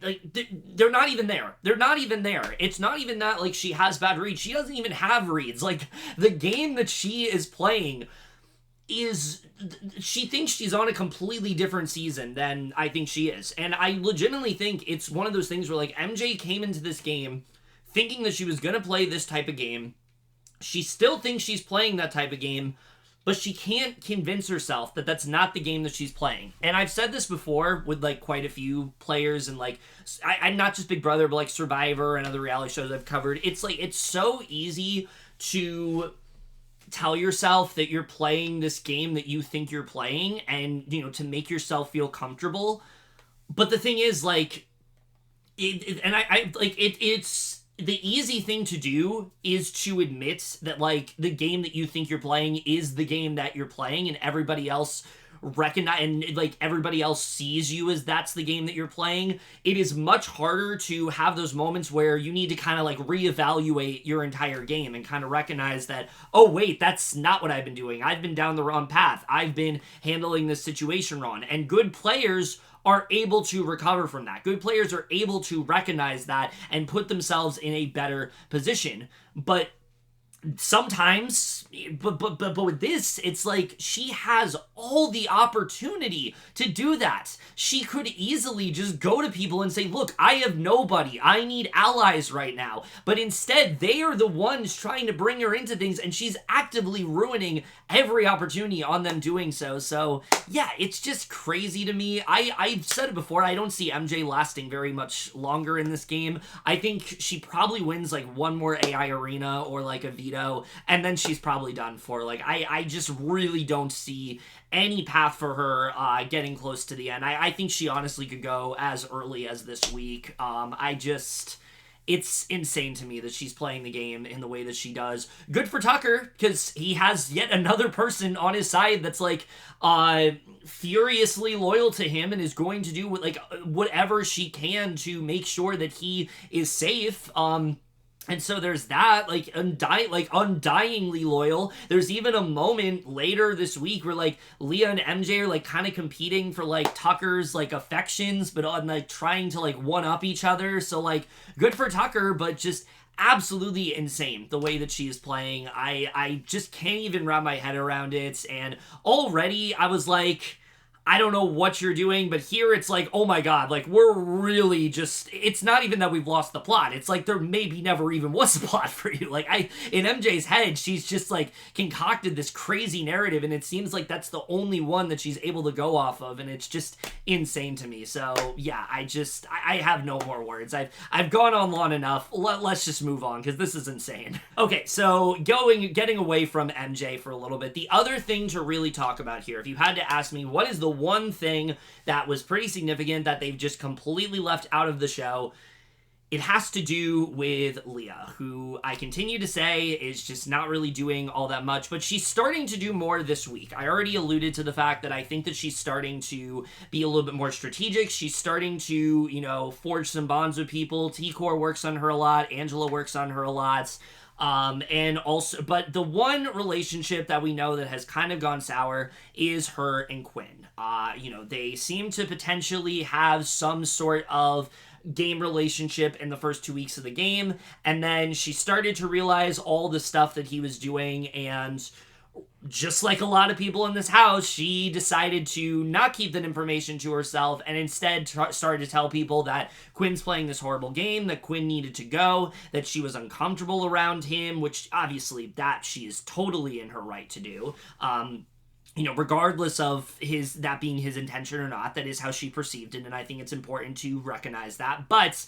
S1: they're not even there. They're not even there. It's not even that like she has bad reads. She doesn't even have reads. Like the game that she is playing she thinks she's on a completely different season than I think she is. And I legitimately think it's one of those things where like MJ came into this game thinking that she was going to play this type of game. She still thinks she's playing that type of game, but she can't convince herself that that's not the game that she's playing. And I've said this before with like quite a few players and like, I'm not just Big Brother, but like Survivor and other reality shows I've covered. It's like, it's so easy to tell yourself that you're playing this game that you think you're playing and, to make yourself feel comfortable. But the thing is like, it's the easy thing to do is to admit that like the game that you think you're playing is the game that you're playing and everybody else recognize and like everybody else sees you as that's the game that you're playing. It is much harder to have those moments where you need to kind of like reevaluate your entire game and kind of recognize that, oh wait, that's not what I've been doing. I've been down the wrong path. I've been handling this situation wrong. And good players are able to recover from that. Good players are able to recognize that and put themselves in a better position. But sometimes, but with this, it's like she has all the opportunity to do that. She could easily just go to people and say, look, I have nobody. I need allies right now. But instead, they are the ones trying to bring her into things, and she's actively ruining every opportunity on them doing so. So, yeah, it's just crazy to me. I've said it before, I don't see MJ lasting very much longer in this game. I think she probably wins like one more AI arena or like a veto, and then she's probably done for. Like, I just really don't see any path for her getting close to the end. I think she honestly could go as early as this week. It's insane to me that she's playing the game in the way that she does. Good for Tucker, because he has yet another person on his side that's like furiously loyal to him and is going to do like whatever she can to make sure that he is safe. And so there's that, like, undyingly loyal. There's even a moment later this week where, like, Leah and MJ are, like, kind of competing for, like, Tucker's, like, affections, but on, like, trying to, like, one-up each other. So, like, good for Tucker, but just absolutely insane the way that she is playing. I just can't even wrap my head around it. And already I was like, I don't know what you're doing, but here it's like, oh my god, like, we're really just, it's not even that we've lost the plot. It's like there maybe never even was a plot for you. Like, in MJ's head, she's just, like, concocted this crazy narrative, and it seems like that's the only one that she's able to go off of, and it's just insane to me. So, yeah, I have no more words. I've gone on long enough. Let's just move on, because this is insane. Okay, so getting away from MJ for a little bit, the other thing to really talk about here, if you had to ask me, what is the one thing that was pretty significant that they've just completely left out of the show, it has to do with Leah, who I continue to say is just not really doing all that much, but she's starting to do more this week. I already alluded to the fact that I think that she's starting to be a little bit more strategic. She's starting to, forge some bonds with people. T-Core works on her a lot. Angela works on her a lot. And also, but the one relationship that we know that has kind of gone sour is her and Quinn. They seem to potentially have some sort of game relationship in the first 2 weeks of the game, and then she started to realize all the stuff that he was doing, and just like a lot of people in this house, she decided to not keep that information to herself and instead started to tell people that Quinn's playing this horrible game, that Quinn needed to go, that she was uncomfortable around him, which obviously that she is totally in her right to do. Regardless of that being his intention or not, that is how she perceived it, and I think it's important to recognize that. But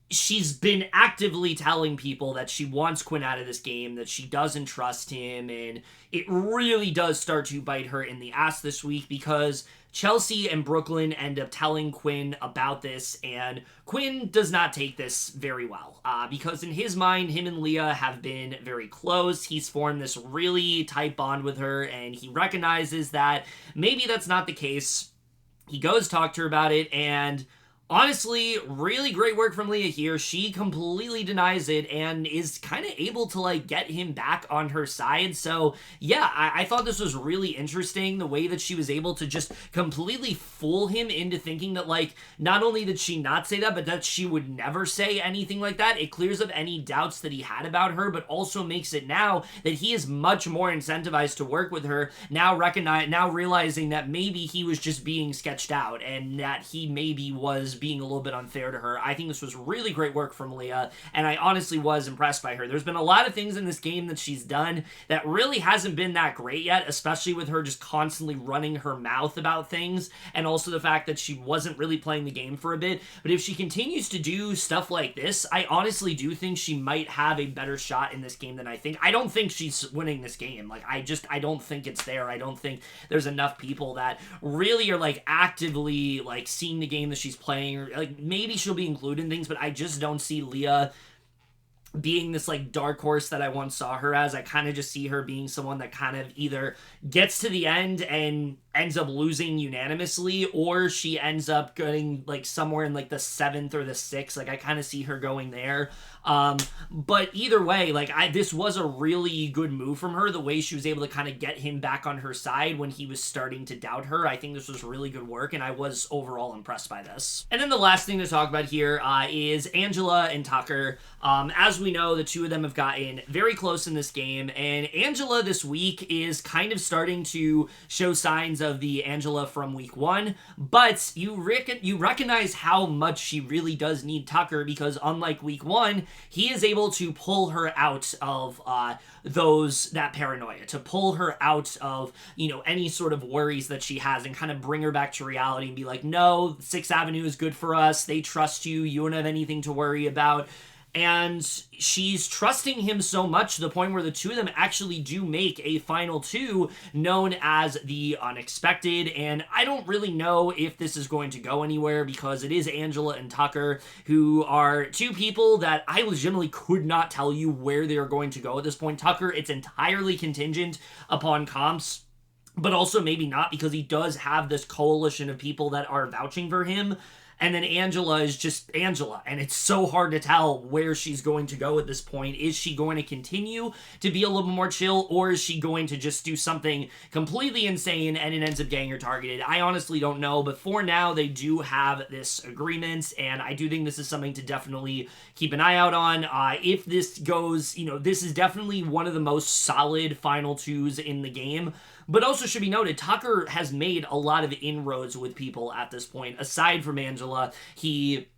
S1: she's been actively telling people that she wants Quinn out of this game, that she doesn't trust him, and it really does start to bite her in the ass this week because Chelsie and Brooklyn end up telling Quinn about this, and Quinn does not take this very well, because in his mind, him and Leah have been very close. He's formed this really tight bond with her, and he recognizes that maybe that's not the case. He goes talk to her about it, and honestly, really great work from Leah here. She completely denies it and is kind of able to, like, get him back on her side. So, yeah, I thought this was really interesting, the way that she was able to just completely fool him into thinking that, like, not only did she not say that, but that she would never say anything like that. It clears up any doubts that he had about her, but also makes it now that he is much more incentivized to work with her, now realizing that maybe he was just being sketched out and that he maybe was being a little bit unfair to her. I think this was really great work from Leah, and I honestly was impressed by her. There's been a lot of things in this game that she's done that really hasn't been that great yet, especially with her just constantly running her mouth about things, and also the fact that she wasn't really playing the game for a bit. But if she continues to do stuff like this, I honestly do think she might have a better shot in this game than I think. I don't think she's winning this game. Like, I don't think it's there. I don't think there's enough people that really are, like, actively, like, seeing the game that she's playing. Or, like, maybe she'll be included in things, but I just don't see Leah being this, like, dark horse that I once saw her as. I kind of just see her being someone that kind of either gets to the end and ends up losing unanimously, or she ends up getting, like, somewhere in, like, the 7th or the 6th. Like, I kind of see her going there. But either way, like, this was a really good move from her, the way she was able to kind of get him back on her side when he was starting to doubt her. I think this was really good work, and I was overall impressed by this. And then the last thing to talk about here is Angela and Tucker. As we know, the two of them have gotten very close in this game, and Angela this week is kind of starting to show signs of the Angela from week 1, but you recognize how much she really does need Tucker, because unlike week 1, he is able to pull her out of that paranoia, to pull her out of, you know, any sort of worries that she has, and kind of bring her back to reality and be like, no, 6th Avenue is good for us, they trust you, you don't have anything to worry about. And she's trusting him so much to the point where the two of them actually do make a final 2 known as the Unexpected. And I don't really know if this is going to go anywhere, because it is Angela and Tucker, who are two people that I legitimately could not tell you where they're going to go at this point. Tucker, it's entirely contingent upon comps, but also maybe not, because he does have this coalition of people that are vouching for him. And then Angela is just Angela, and it's so hard to tell where she's going to go at this point. Is she going to continue to be a little more chill, or is she going to just do something completely insane and it ends up getting her targeted? I honestly don't know, but for now, they do have this agreement, and I do think this is something to definitely keep an eye out on. If this goes, you know, this is definitely one of the most solid final 2s in the game. But also should be noted, Tucker has made a lot of inroads with people at this point. Aside from Angela, he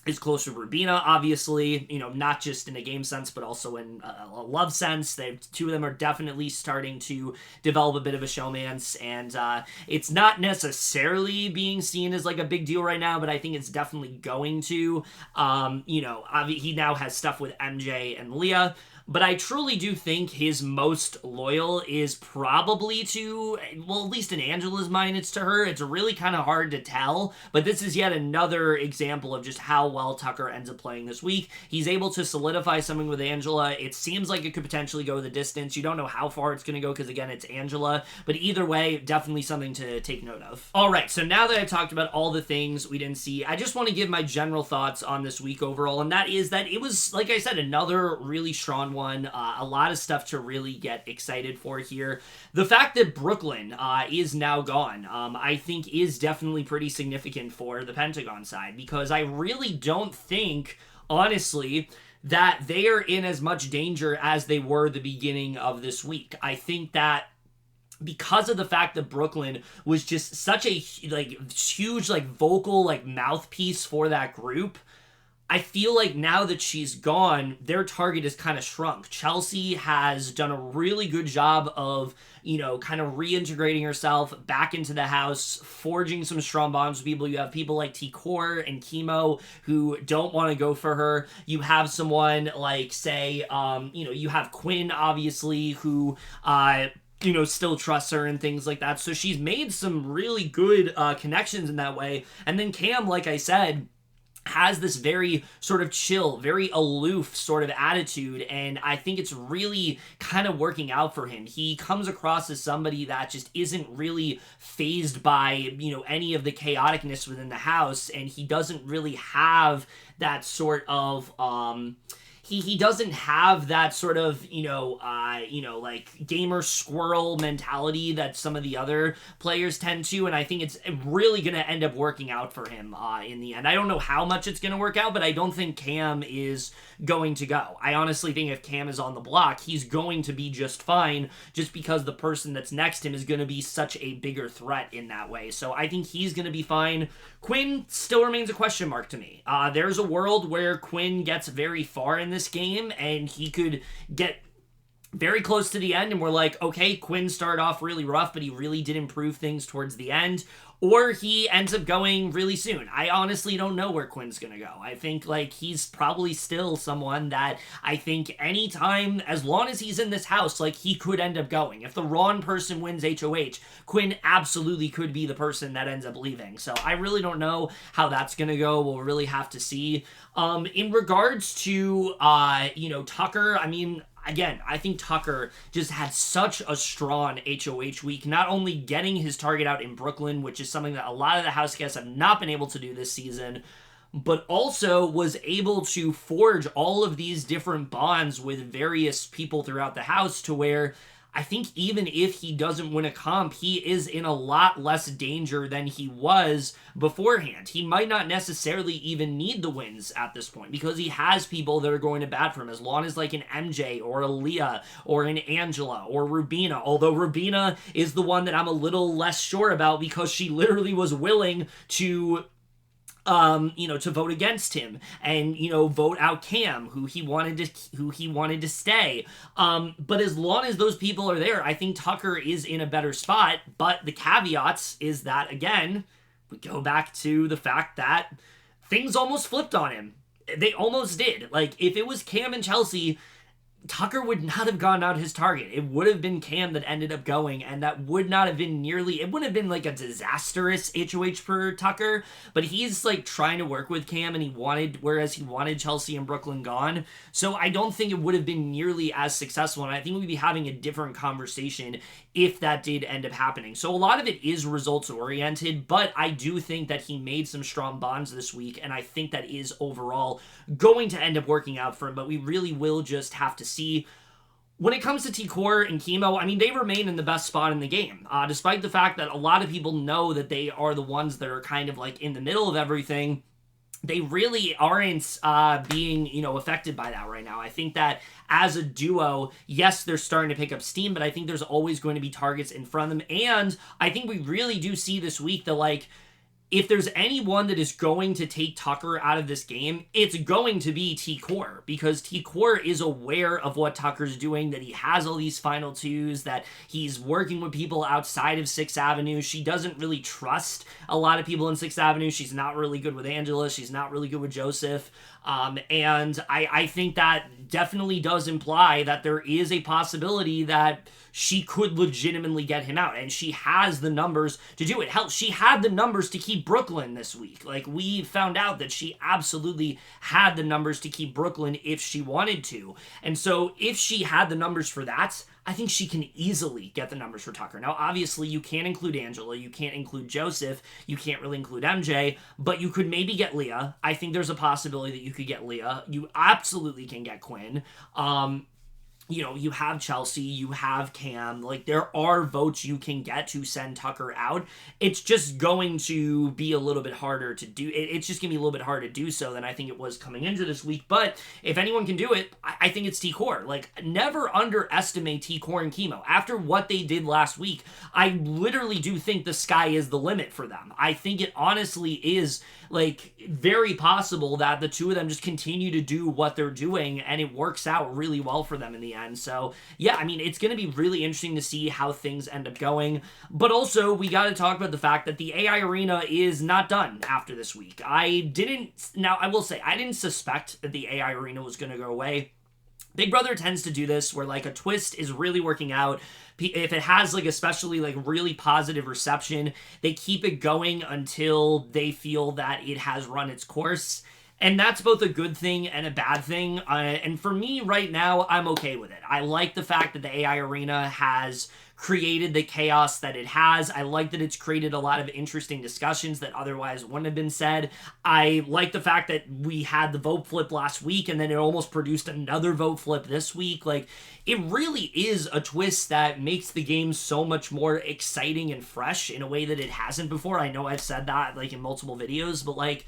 S1: is close to Rubina, obviously, you know, not just in a game sense, but also in a love sense. Two of them are definitely starting to develop a bit of a showmance, and it's not necessarily being seen as, like, a big deal right now, but I think it's definitely going to. You know, he now has stuff with MJ and Leah. But I truly do think his most loyal is probably to, well, at least in Angela's mind, it's to her. It's really kind of hard to tell, but this is yet another example of just how well Tucker ends up playing this week. He's able to solidify something with Angela. It seems like it could potentially go the distance. You don't know how far it's going to go, because again, it's Angela, but either way, definitely something to take note of. All right, so now that I've talked about all the things we didn't see, I just want to give my general thoughts on this week overall, and that is that it was, like I said, another really strong one. A lot of stuff to really get excited for here. The fact that Brooklyn is now gone, I think is definitely pretty significant for the Pentagon side, because I really don't think, honestly, that they are in as much danger as they were the beginning of this week. I think that because of the fact that Brooklyn was just such a, like, huge, like, vocal, like, mouthpiece for that group, I feel like now that she's gone, their target is kind of shrunk. Chelsie has done a really good job of, you know, kind of reintegrating herself back into the house, forging some strong bonds with people. You have people like T-Core and Kimo who don't want to go for her. You have someone like, say, you know, you have Quinn, obviously, who still trusts her and things like that. So she's made some really good connections in that way. And then Cam, like I said, has this very sort of chill, very aloof sort of attitude, and I think it's really kind of working out for him. He comes across as somebody that just isn't really fazed by, any of the chaoticness within the house, and he doesn't really have that sort of, he doesn't have that sort of, like gamer squirrel mentality that some of the other players tend to, and I think it's really going to end up working out for him in the end. I don't know how much it's going to work out, but I don't think Cam is going to go. I honestly think if Cam is on the block, he's going to be just fine, just because the person that's next to him is going to be such a bigger threat in that way. So I think he's going to be fine. Quinn still remains a question mark to me. There's a world where Quinn gets very far in this game and he could get very close to the end and we're like, okay, Quinn started off really rough, but he really did improve things towards the end. Or he ends up going really soon. I honestly don't know where Quinn's going to go. I think he's probably still someone that I think anytime, as long as he's in this house, he could end up going. If the wrong person wins HOH, Quinn absolutely could be the person that ends up leaving. So I really don't know how that's going to go. We'll really have to see. In regards to, Tucker, again, I think Tucker just had such a strong HOH week, not only getting his target out in Brooklyn, which is something that a lot of the house guests have not been able to do this season, but also was able to forge all of these different bonds with various people throughout the house to where I think even if he doesn't win a comp, he is in a lot less danger than he was beforehand. He might not necessarily even need the wins at this point because he has people that are going to bat for him, as long as an MJ or a Leah or an Angela or Rubina, although Rubina is the one that I'm a little less sure about because she literally was willing to to vote against him and, vote out Cam, who he wanted to stay. But as long as those people are there, I think Tucker is in a better spot. But the caveats is that, again, we go back to the fact that things almost flipped on him. They almost did. If it was Cam and Chelsie, Tucker would not have gone out his target. It would have been Cam that ended up going, and that would not have been it wouldn't have been a disastrous HOH for Tucker, but he's trying to work with Cam, and whereas he wanted Chelsie and Brooklyn gone. So I don't think it would have been nearly as successful, and I think we'd be having a different conversation if that did end up happening. So a lot of it is results oriented, but I do think that he made some strong bonds this week, and I think that is overall going to end up working out for him, but we really will just have to see. When it comes to T-Core and Kimo, they remain in the best spot in the game, despite the fact that a lot of people know that they are the ones that are kind of in the middle of everything. They really aren't being, affected by that right now. I think that as a duo, yes, they're starting to pick up steam, but I think there's always going to be targets in front of them. And I think we really do see this week that, if there's anyone that is going to take Tucker out of this game, it's going to be T-Core, because T-Core is aware of what Tucker's doing, that he has all these final twos, that he's working with people outside of 6th Avenue. She doesn't really trust a lot of people in 6th Avenue. She's not really good with Angela. She's not really good with Joseph. And I think that definitely does imply that there is a possibility that she could legitimately get him out, and she has the numbers to do it. Hell, she had the numbers to keep Brooklyn this week. We found out that she absolutely had the numbers to keep Brooklyn if she wanted to. And so if she had the numbers for that, I think she can easily get the numbers for Tucker. Now, obviously, you can't include Angela, you can't include Joseph, you can't really include MJ, but you could maybe get Leah. I think there's a possibility that you could get Leah. You absolutely can get Quinn. You have Chelsie, you have Cam, there are votes you can get to send Tucker out. It's just going to be a little bit harder to do. It's just going to be a little bit harder to do so than I think it was coming into this week. But if anyone can do it, I think it's T-Core. Never underestimate T-Core and Kimo. After what they did last week, I literally do think the sky is the limit for them. I think it honestly is, very possible that the two of them just continue to do what they're doing, and it works out really well for them in the end. So, yeah, it's going to be really interesting to see how things end up going. But also, we got to talk about the fact that the AI arena is not done after this week. I will say, I didn't suspect that the AI arena was going to go away. Big Brother tends to do this where like a twist is really working out. If it has like especially like really positive reception, they keep it going until they feel that it has run its course. And that's both a good thing and a bad thing. And for me right now, I'm okay with it. I like the fact that the AI arena has created the chaos that it has. I like that it's created a lot of interesting discussions that otherwise wouldn't have been said. I like the fact that we had the vote flip last week and then it almost produced another vote flip this week. Like, it really is a twist that makes the game so much more exciting and fresh in a way that it hasn't before. I know I've said that like in multiple videos, but like,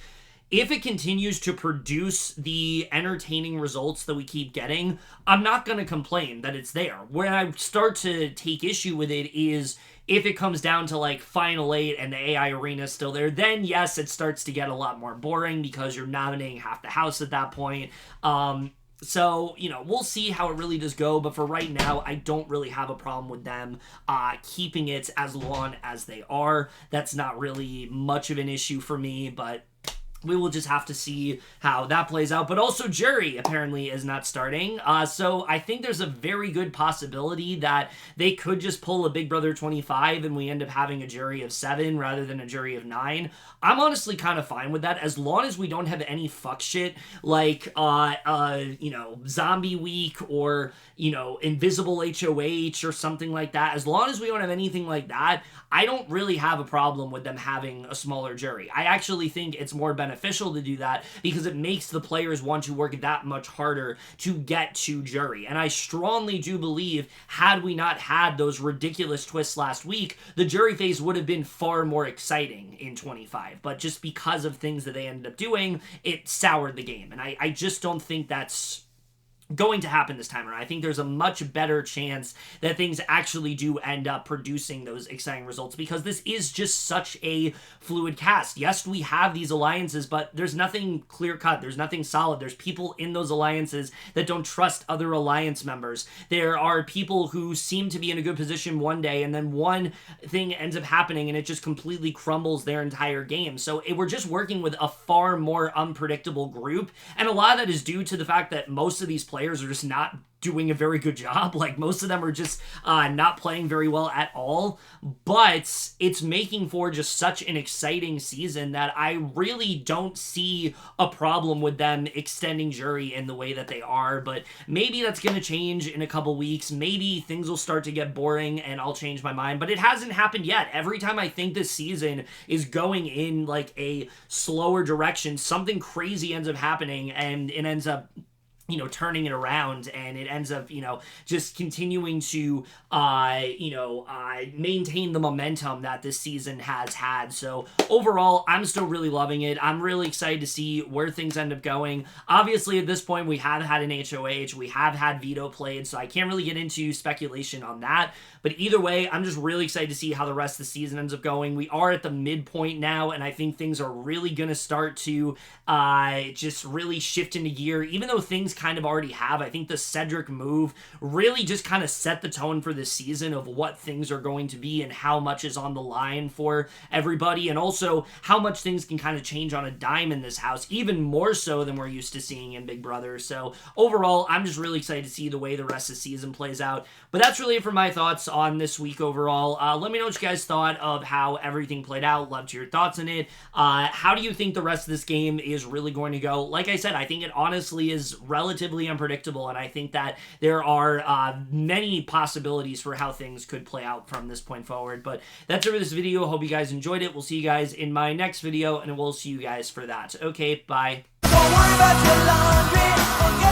S1: if it continues to produce the entertaining results that we keep getting, I'm not going to complain that it's there. Where I start to take issue with it is if it comes down to like Final 8 and the AI arena is still there, then yes, it starts to get a lot more boring because you're nominating half the house at that point. So, you know, we'll see how it really does go, but for right now, I don't really have a problem with them keeping it as long as they are. That's not really much of an issue for me, but we will just have to see how that plays out. But also jury apparently is not starting. So I think there's a very good possibility that they could just pull a Big Brother 25 and we end up having a jury of 7 rather than a jury of 9. I'm honestly kind of fine with that as long as we don't have any fuck shit like, you know, Zombie Week or, you know, Invisible HOH or something like that. As long as we don't have anything like that, I don't really have a problem with them having a smaller jury. I actually think it's more beneficial to do that because it makes the players want to work that much harder to get to jury. And I strongly do believe had we not had those ridiculous twists last week, the jury phase would have been far more exciting in 25. But just because of things that they ended up doing, it soured the game. And I just don't think that's going to happen this time around. I think there's a much better chance that things actually do end up producing those exciting results because this is just such a fluid cast. Yes, we have these alliances, but there's nothing clear-cut. There's nothing solid. There's people in those alliances that don't trust other alliance members. There are people who seem to be in a good position one day, and then one thing ends up happening, and it just completely crumbles their entire game. So we're just working with a far more unpredictable group, and a lot of that is due to the fact that most of these players are just not doing a very good job. Like, most of them are just not playing very well at all, but it's making for just such an exciting season that I really don't see a problem with them extending jury in the way that they are. But maybe that's going to change in a couple weeks. Maybe things will start to get boring and I'll change my mind, but it hasn't happened yet. Every time I think this season is going in like a slower direction, something crazy ends up happening and it ends up, you know, turning it around, and it ends up, you know, just continuing to, maintain the momentum that this season has had. So overall, I'm still really loving it. I'm really excited to see where things end up going. Obviously, at this point, we have had an HOH. We have had veto played, so I can't really get into speculation on that. But either way, I'm just really excited to see how the rest of the season ends up going. We are at the midpoint now, and I think things are really going to start to just really shift into gear. Even though things kind of already have, I think the Cedric move really just kind of set the tone for this season of what things are going to be and how much is on the line for everybody, and also how much things can kind of change on a dime in this house, even more so than we're used to seeing in Big Brother. So overall, I'm just really excited to see the way the rest of the season plays out. But that's really it for my thoughts on this week overall. Let me know what you guys thought of how everything played out. Love to hear your thoughts on it. How do you think the rest of this game is really going to go? Like I said, I think it honestly is relatively unpredictable, and I think that there are many possibilities for how things could play out from this point forward. But that's it for this video. Hope you guys enjoyed it. We'll see you guys in my next video, and we'll see you guys for that. Okay, bye. Don't worry about your laundry.